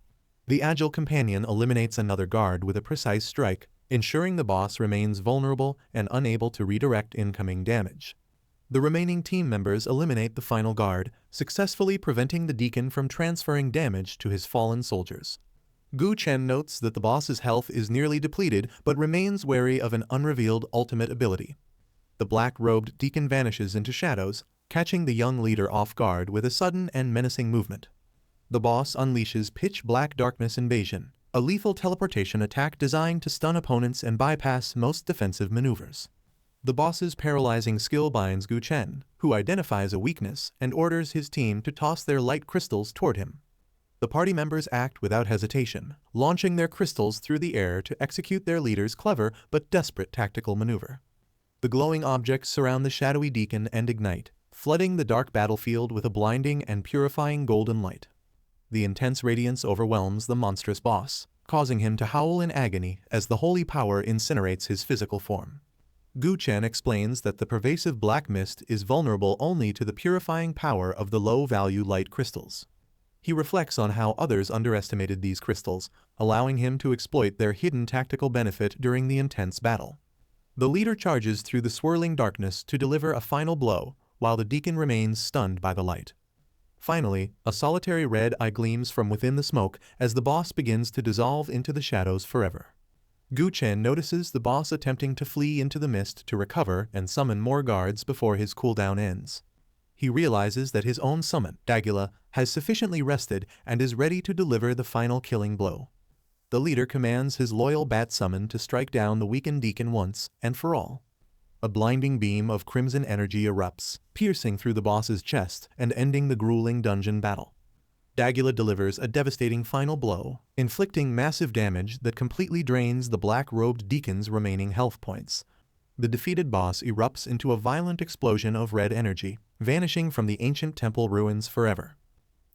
The agile companion eliminates another guard with a precise strike, ensuring the boss remains vulnerable and unable to redirect incoming damage. The remaining team members eliminate the final guard, successfully preventing the deacon from transferring damage to his fallen soldiers. Chen notes that the boss's health is nearly depleted but remains wary of an unrevealed ultimate ability. The black-robed deacon vanishes into shadows, catching the young leader off guard with a sudden and menacing movement. The boss unleashes pitch-black darkness invasion, a lethal teleportation attack designed to stun opponents and bypass most defensive maneuvers. The boss's paralyzing skill binds Chen, who identifies a weakness and orders his team to toss their light crystals toward him. The party members act without hesitation, launching their crystals through the air to execute their leader's clever but desperate tactical maneuver. The glowing objects surround the shadowy deacon and ignite, flooding the dark battlefield with a blinding and purifying golden light. The intense radiance overwhelms the monstrous boss, causing him to howl in agony as the holy power incinerates his physical form. Chen explains that the pervasive black mist is vulnerable only to the purifying power of the low-value light crystals. He reflects on how others underestimated these crystals, allowing him to exploit their hidden tactical benefit during the intense battle. The leader charges through the swirling darkness to deliver a final blow, while the deacon remains stunned by the light. Finally, a solitary red eye gleams from within the smoke as the boss begins to dissolve into the shadows forever. Chen notices the boss attempting to flee into the mist to recover and summon more guards before his cooldown ends. He realizes that his own summon, Dagula, has sufficiently rested and is ready to deliver the final killing blow. The leader commands his loyal bat summon to strike down the weakened deacon once and for all. A blinding beam of crimson energy erupts, piercing through the boss's chest and ending the grueling dungeon battle. Dagula delivers a devastating final blow, inflicting massive damage that completely drains the black-robed deacon's remaining health points. The defeated boss erupts into a violent explosion of red energy, vanishing from the ancient temple ruins forever.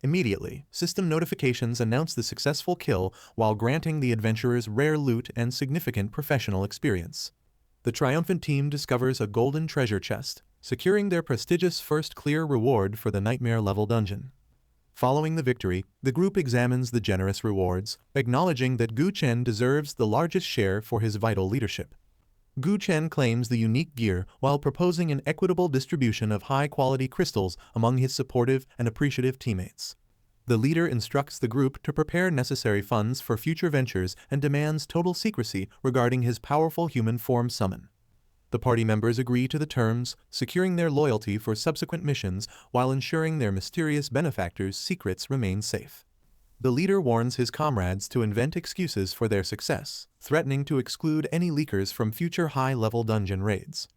Immediately, system notifications announce the successful kill while granting the adventurers rare loot and significant professional experience. The triumphant team discovers a golden treasure chest, securing their prestigious first clear reward for the nightmare-level dungeon. Following the victory, the group examines the generous rewards, acknowledging that Chen deserves the largest share for his vital leadership. Chen claims the unique gear while proposing an equitable distribution of high-quality crystals among his supportive and appreciative teammates. The leader instructs the group to prepare necessary funds for future ventures and demands total secrecy regarding his powerful human form summon. The party members agree to the terms, securing their loyalty for subsequent missions while ensuring their mysterious benefactor's secrets remain safe. The leader warns his comrades to invent excuses for their success, threatening to exclude any leakers from future high-level dungeon raids.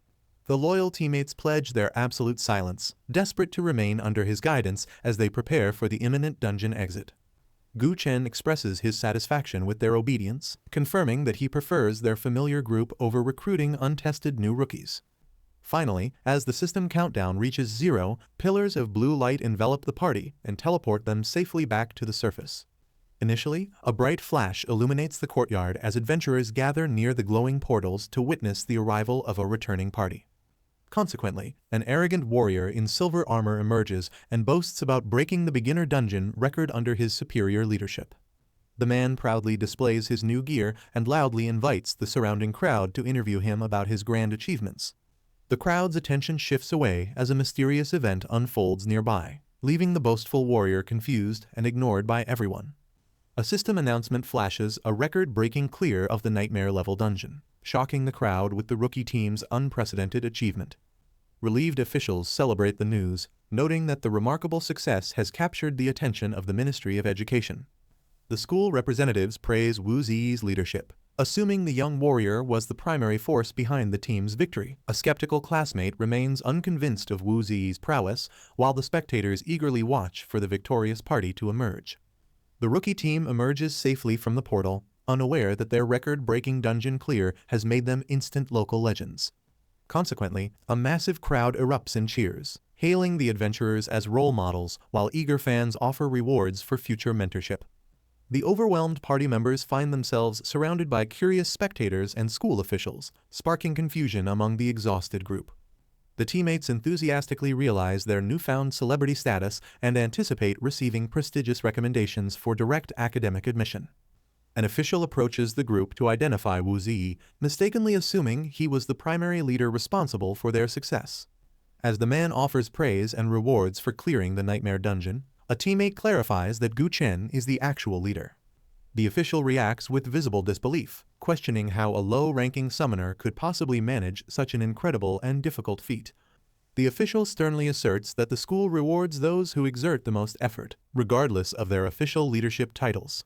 The loyal teammates pledge their absolute silence, desperate to remain under his guidance as they prepare for the imminent dungeon exit. Chen expresses his satisfaction with their obedience, confirming that he prefers their familiar group over recruiting untested new rookies. Finally, as the system countdown reaches 0, pillars of blue light envelop the party and teleport them safely back to the surface. Initially, a bright flash illuminates the courtyard as adventurers gather near the glowing portals to witness the arrival of a returning party. Consequently, an arrogant warrior in silver armor emerges and boasts about breaking the beginner dungeon record under his superior leadership. The man proudly displays his new gear and loudly invites the surrounding crowd to interview him about his grand achievements. The crowd's attention shifts away as a mysterious event unfolds nearby, leaving the boastful warrior confused and ignored by everyone. A system announcement flashes a record-breaking clear of the nightmare-level dungeon, shocking the crowd with the rookie team's unprecedented achievement. Relieved officials celebrate the news, noting that the remarkable success has captured the attention of the Ministry of Education. The school representatives praise Wu Zi's leadership, assuming the young warrior was the primary force behind the team's victory. A skeptical classmate remains unconvinced of Wu Zi's prowess, while the spectators eagerly watch for the victorious party to emerge. The rookie team emerges safely from the portal, unaware that their record-breaking dungeon clear has made them instant local legends. Consequently, a massive crowd erupts in cheers, hailing the adventurers as role models while eager fans offer rewards for future mentorship. The overwhelmed party members find themselves surrounded by curious spectators and school officials, sparking confusion among the exhausted group. The teammates enthusiastically realize their newfound celebrity status and anticipate receiving prestigious recommendations for direct academic admission. An official approaches the group to identify Wu Zi, mistakenly assuming he was the primary leader responsible for their success. As the man offers praise and rewards for clearing the nightmare dungeon, a teammate clarifies that Chen is the actual leader. The official reacts with visible disbelief, questioning how a low-ranking summoner could possibly manage such an incredible and difficult feat. The official sternly asserts that the school rewards those who exert the most effort, regardless of their official leadership titles.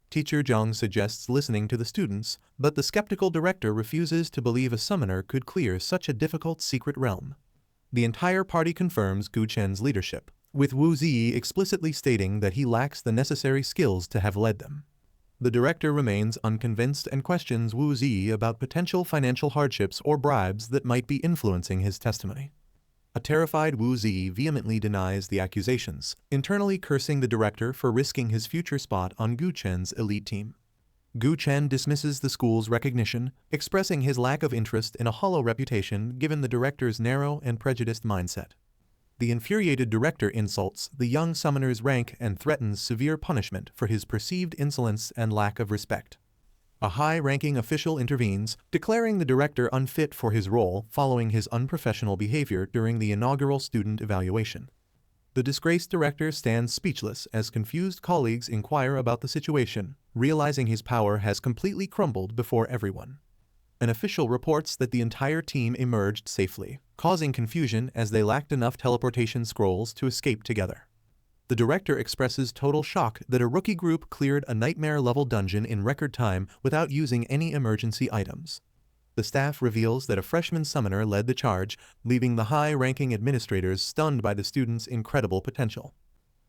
Teacher Zhang suggests listening to the students, but the skeptical director refuses to believe a summoner could clear such a difficult secret realm. The entire party confirms Chen's leadership, with Wu Zi explicitly stating that he lacks the necessary skills to have led them. The director remains unconvinced and questions Wu Zi about potential financial hardships or bribes that might be influencing his testimony. A terrified Wu Zi vehemently denies the accusations, internally cursing the director for risking his future spot on Chen's elite team. Chen dismisses the school's recognition, expressing his lack of interest in a hollow reputation given the director's narrow and prejudiced mindset. The infuriated director insults the young summoner's rank and threatens severe punishment for his perceived insolence and lack of respect. A high-ranking official intervenes, declaring the director unfit for his role following his unprofessional behavior during the inaugural student evaluation. The disgraced director stands speechless as confused colleagues inquire about the situation, realizing his power has completely crumbled before everyone. An official reports that the entire team emerged safely, causing confusion as they lacked enough teleportation scrolls to escape together. The director expresses total shock that a rookie group cleared a nightmare-level dungeon in record time without using any emergency items. The staff reveals that a freshman summoner led the charge, leaving the high-ranking administrators stunned by the students' incredible potential.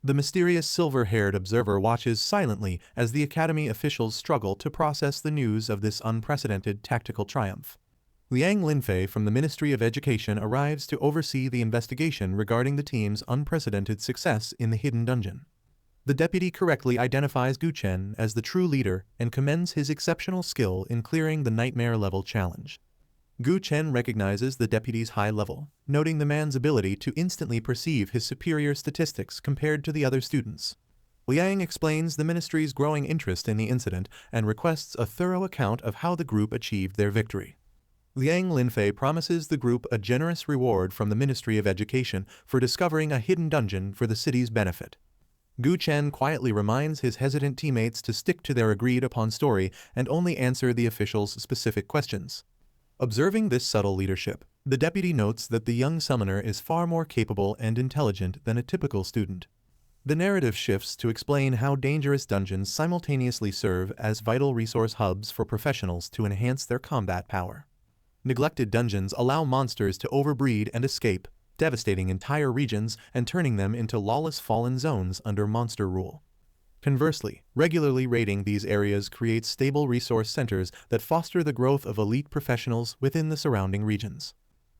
The mysterious silver-haired observer watches silently as the academy officials struggle to process the news of this unprecedented tactical triumph. Liang Linfei from the Ministry of Education arrives to oversee the investigation regarding the team's unprecedented success in the hidden dungeon. The deputy correctly identifies Chen as the true leader and commends his exceptional skill in clearing the nightmare-level challenge. Chen recognizes the deputy's high level, noting the man's ability to instantly perceive his superior statistics compared to the other students. Liang explains the ministry's growing interest in the incident and requests a thorough account of how the group achieved their victory. Liang Linfei promises the group a generous reward from the Ministry of Education for discovering a hidden dungeon for the city's benefit. Chen quietly reminds his hesitant teammates to stick to their agreed-upon story and only answer the officials' specific questions. Observing this subtle leadership, the deputy notes that the young summoner is far more capable and intelligent than a typical student. The narrative shifts to explain how dangerous dungeons simultaneously serve as vital resource hubs for professionals to enhance their combat power. Neglected dungeons allow monsters to overbreed and escape, devastating entire regions and turning them into lawless fallen zones under monster rule. Conversely, regularly raiding these areas creates stable resource centers that foster the growth of elite professionals within the surrounding regions.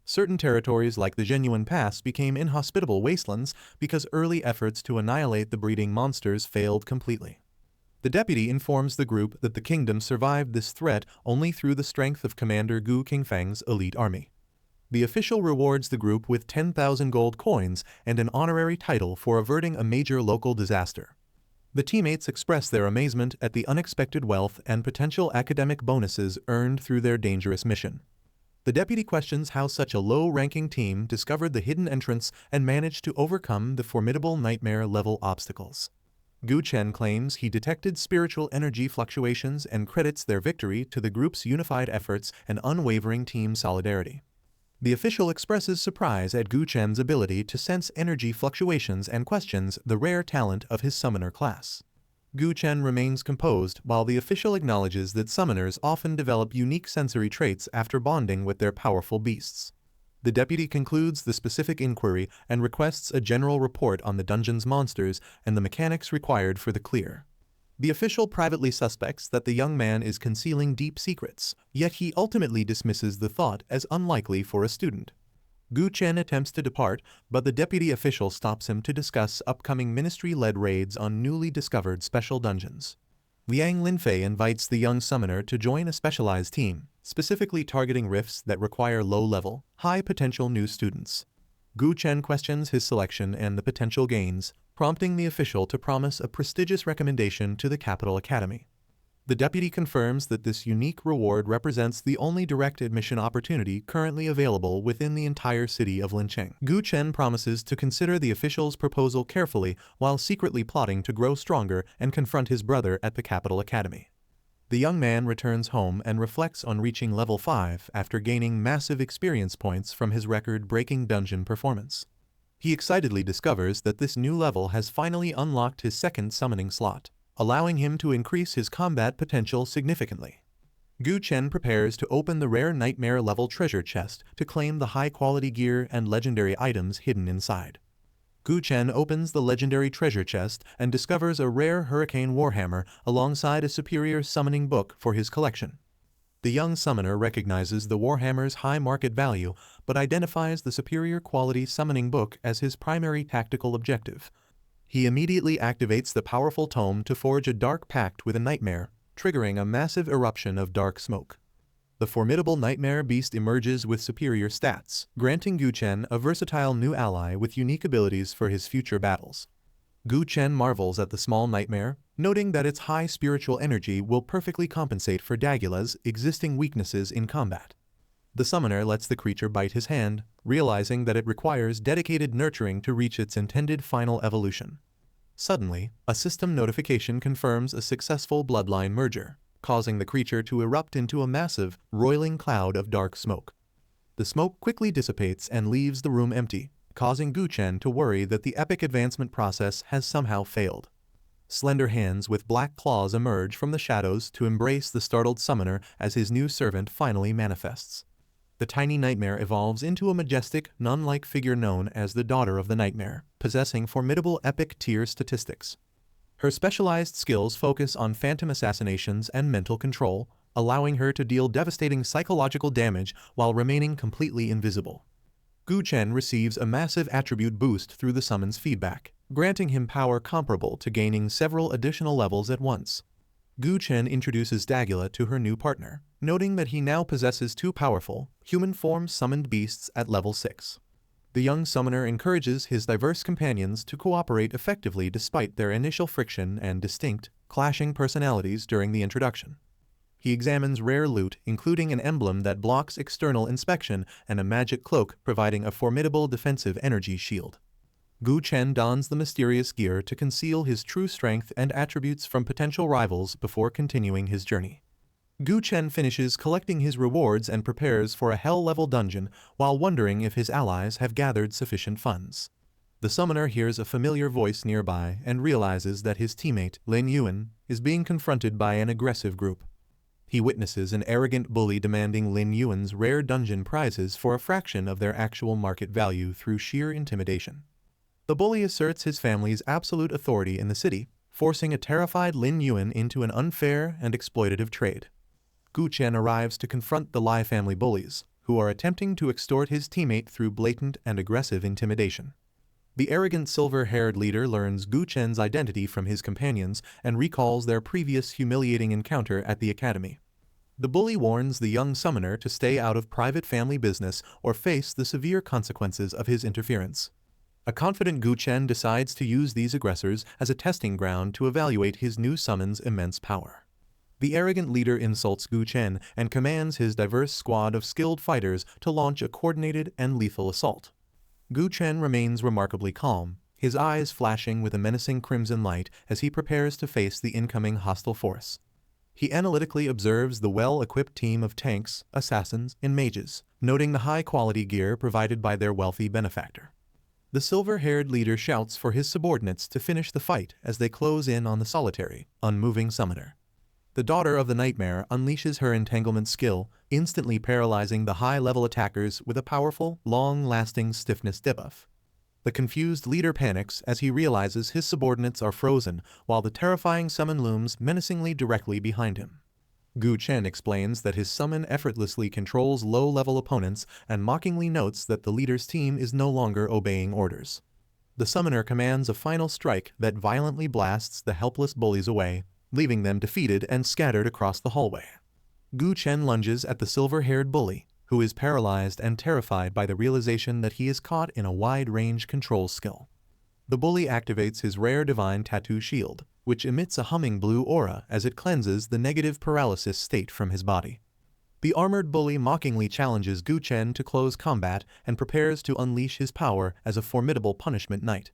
Certain territories like the Genuine Pass became inhospitable wastelands because early efforts to annihilate the breeding monsters failed completely. The deputy informs the group that the kingdom survived this threat only through the strength of Commander Gu Qingfang's elite army. The official rewards the group with 10,000 gold coins and an honorary title for averting a major local disaster. The teammates express their amazement at the unexpected wealth and potential academic bonuses earned through their dangerous mission. The deputy questions how such a low-ranking team discovered the hidden entrance and managed to overcome the formidable nightmare-level obstacles. Chen claims he detected spiritual energy fluctuations and credits their victory to the group's unified efforts and unwavering team solidarity. The official expresses surprise at Chen's ability to sense energy fluctuations and questions the rare talent of his summoner class. Chen remains composed while the official acknowledges that summoners often develop unique sensory traits after bonding with their powerful beasts. The deputy concludes the specific inquiry and requests a general report on the dungeon's monsters and the mechanics required for the clear. The official privately suspects that the young man is concealing deep secrets, yet he ultimately dismisses the thought as unlikely for a student. Chen attempts to depart, but the deputy official stops him to discuss upcoming ministry-led raids on newly discovered special dungeons. Liang Linfei invites the young summoner to join a specialized team, specifically targeting rifts that require low-level, high-potential new students. Gu Chen questions his selection and the potential gains, prompting the official to promise a prestigious recommendation to the Capital Academy. The deputy confirms that this unique reward represents the only direct admission opportunity currently available within the entire city of Lincheng. Gu Chen promises to consider the official's proposal carefully while secretly plotting to grow stronger and confront his brother at the Capital Academy. The young man returns home and reflects on reaching level 5 after gaining massive experience points from his record-breaking dungeon performance. He excitedly discovers that this new level has finally unlocked his second summoning slot, allowing him to increase his combat potential significantly. Gu Chen prepares to open the rare nightmare-level treasure chest to claim the high-quality gear and legendary items hidden inside. Gu Chen opens the legendary treasure chest and discovers a rare Hurricane Warhammer alongside a superior summoning book for his collection. The young summoner recognizes the Warhammer's high market value but identifies the superior quality summoning book as his primary tactical objective. He immediately activates the powerful tome to forge a dark pact with a nightmare, triggering a massive eruption of dark smoke. The formidable nightmare beast emerges with superior stats, granting Gu Chen a versatile new ally with unique abilities for his future battles. Gu Chen marvels at the small nightmare, noting that its high spiritual energy will perfectly compensate for Dagula's existing weaknesses in combat. The summoner lets the creature bite his hand, realizing that it requires dedicated nurturing to reach its intended final evolution. Suddenly, a system notification confirms a successful bloodline merger, causing the creature to erupt into a massive, roiling cloud of dark smoke. The smoke quickly dissipates and leaves the room empty, causing Gu Chen to worry that the epic advancement process has somehow failed. Slender hands with black claws emerge from the shadows to embrace the startled summoner as his new servant finally manifests. The tiny nightmare evolves into a majestic, nun-like figure known as the Daughter of the Nightmare, possessing formidable epic tier statistics. Her specialized skills focus on phantom assassinations and mental control, allowing her to deal devastating psychological damage while remaining completely invisible. Gu Chen receives a massive attribute boost through the summon's feedback, granting him power comparable to gaining several additional levels at once. Gu Chen introduces Dagula to her new partner, noting that he now possesses two powerful, human-form summoned beasts at level 6. The young summoner encourages his diverse companions to cooperate effectively despite their initial friction and distinct, clashing personalities during the introduction. He examines rare loot, including an emblem that blocks external inspection and a magic cloak providing a formidable defensive energy shield. Gu Chen dons the mysterious gear to conceal his true strength and attributes from potential rivals before continuing his journey. Gu Chen finishes collecting his rewards and prepares for a hell-level dungeon while wondering if his allies have gathered sufficient funds. The summoner hears a familiar voice nearby and realizes that his teammate, Lin Yuan, is being confronted by an aggressive group. He witnesses an arrogant bully demanding Lin Yuan's rare dungeon prizes for a fraction of their actual market value through sheer intimidation. The bully asserts his family's absolute authority in the city, forcing a terrified Lin Yuan into an unfair and exploitative trade. Gu Chen arrives to confront the Lai family bullies, who are attempting to extort his teammate through blatant and aggressive intimidation. The arrogant silver-haired leader learns Gu Chen's identity from his companions and recalls their previous humiliating encounter at the academy. The bully warns the young summoner to stay out of private family business or face the severe consequences of his interference. A confident Gu Chen decides to use these aggressors as a testing ground to evaluate his new summon's immense power. The arrogant leader insults Gu Chen and commands his diverse squad of skilled fighters to launch a coordinated and lethal assault. Gu Chen remains remarkably calm, his eyes flashing with a menacing crimson light as he prepares to face the incoming hostile force. He analytically observes the well-equipped team of tanks, assassins, and mages, noting the high-quality gear provided by their wealthy benefactor. The silver-haired leader shouts for his subordinates to finish the fight as they close in on the solitary, unmoving summoner. The Daughter of the Nightmare unleashes her entanglement skill, instantly paralyzing the high-level attackers with a powerful, long-lasting stiffness debuff. The confused leader panics as he realizes his subordinates are frozen, while the terrifying summon looms menacingly directly behind him. Gu Chen explains that his summon effortlessly controls low-level opponents and mockingly notes that the leader's team is no longer obeying orders. The summoner commands a final strike that violently blasts the helpless bullies away, leaving them defeated and scattered across the hallway. Chen lunges at the silver-haired bully, who is paralyzed and terrified by the realization that he is caught in a wide-range control skill. The bully activates his rare divine tattoo shield, which emits a humming blue aura as it cleanses the negative paralysis state from his body. The armored bully mockingly challenges Chen to close combat and prepares to unleash his power as a formidable punishment knight.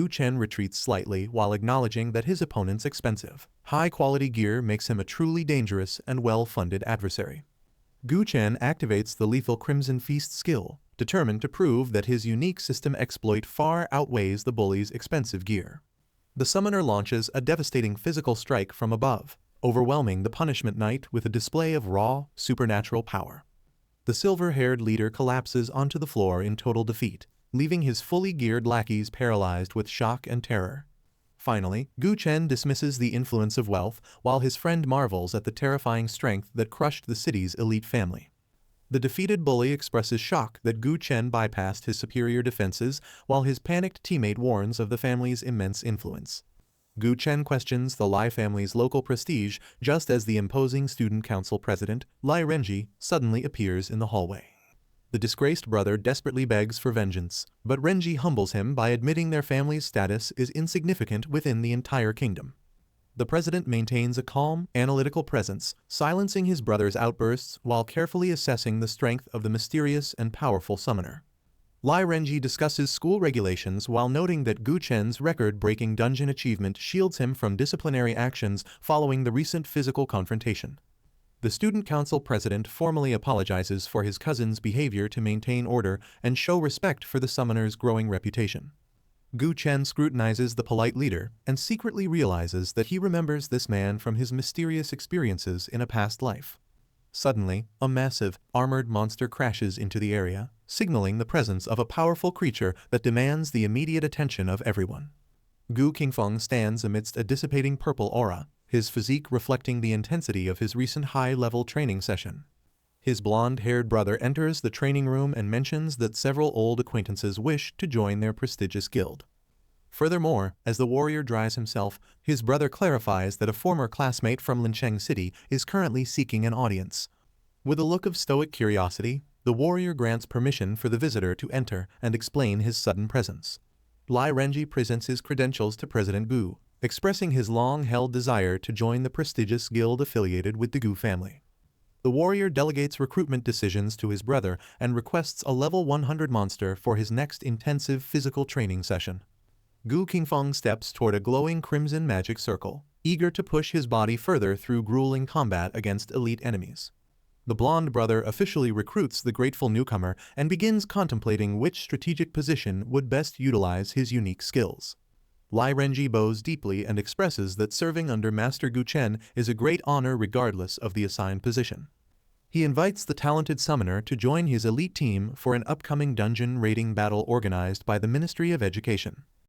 Chen retreats slightly while acknowledging that his opponent's expensive, high-quality gear makes him a truly dangerous and well-funded adversary. Chen activates the lethal Crimson Feast skill, determined to prove that his unique system exploit far outweighs the bully's expensive gear. The summoner launches a devastating physical strike from above, overwhelming the punishment knight with a display of raw, supernatural power. The silver-haired leader collapses onto the floor in total defeat, leaving his fully geared lackeys paralyzed with shock and terror. Finally, Chen dismisses the influence of wealth while his friend marvels at the terrifying strength that crushed the city's elite family. The defeated bully expresses shock that Chen bypassed his superior defenses while his panicked teammate warns of the family's immense influence. Chen questions the Lai family's local prestige just as the imposing student council president, Lai Renji, suddenly appears in the hallway. The disgraced brother desperately begs for vengeance, but Renji humbles him by admitting their family's status is insignificant within the entire kingdom. The president maintains a calm, analytical presence, silencing his brother's outbursts while carefully assessing the strength of the mysterious and powerful summoner. Lai Renji discusses school regulations while noting that Chen's record-breaking dungeon achievement shields him from disciplinary actions following the recent physical confrontation. The student council president formally apologizes for his cousin's behavior to maintain order and show respect for the summoner's growing reputation. Chen scrutinizes the polite leader and secretly realizes that he remembers this man from his mysterious experiences in a past life. Suddenly, a massive, armored monster crashes into the area, signaling the presence of a powerful creature that demands the immediate attention of everyone. Qingfeng stands amidst a dissipating purple aura, his physique reflecting the intensity of his recent high-level training session. His blonde-haired brother enters the training room and mentions that several old acquaintances wish to join their prestigious guild. Furthermore, as the warrior dries himself, his brother clarifies that a former classmate from Lincheng City is currently seeking an audience. With a look of stoic curiosity, the warrior grants permission for the visitor to enter and explain his sudden presence. Lai Renji presents his credentials to President Gu, expressing his long-held desire to join the prestigious guild affiliated with the Gu family. The warrior delegates recruitment decisions to his brother and requests a level 100 monster for his next intensive physical training session. Qingfeng steps toward a glowing crimson magic circle, eager to push his body further through grueling combat against elite enemies. The blonde brother officially recruits the grateful newcomer and begins contemplating which strategic position would best utilize his unique skills. Lai Renji bows deeply and expresses that serving under Master Chen is a great honor regardless of the assigned position. He invites the talented summoner to join his elite team for an upcoming dungeon raiding battle organized by the Ministry of Education.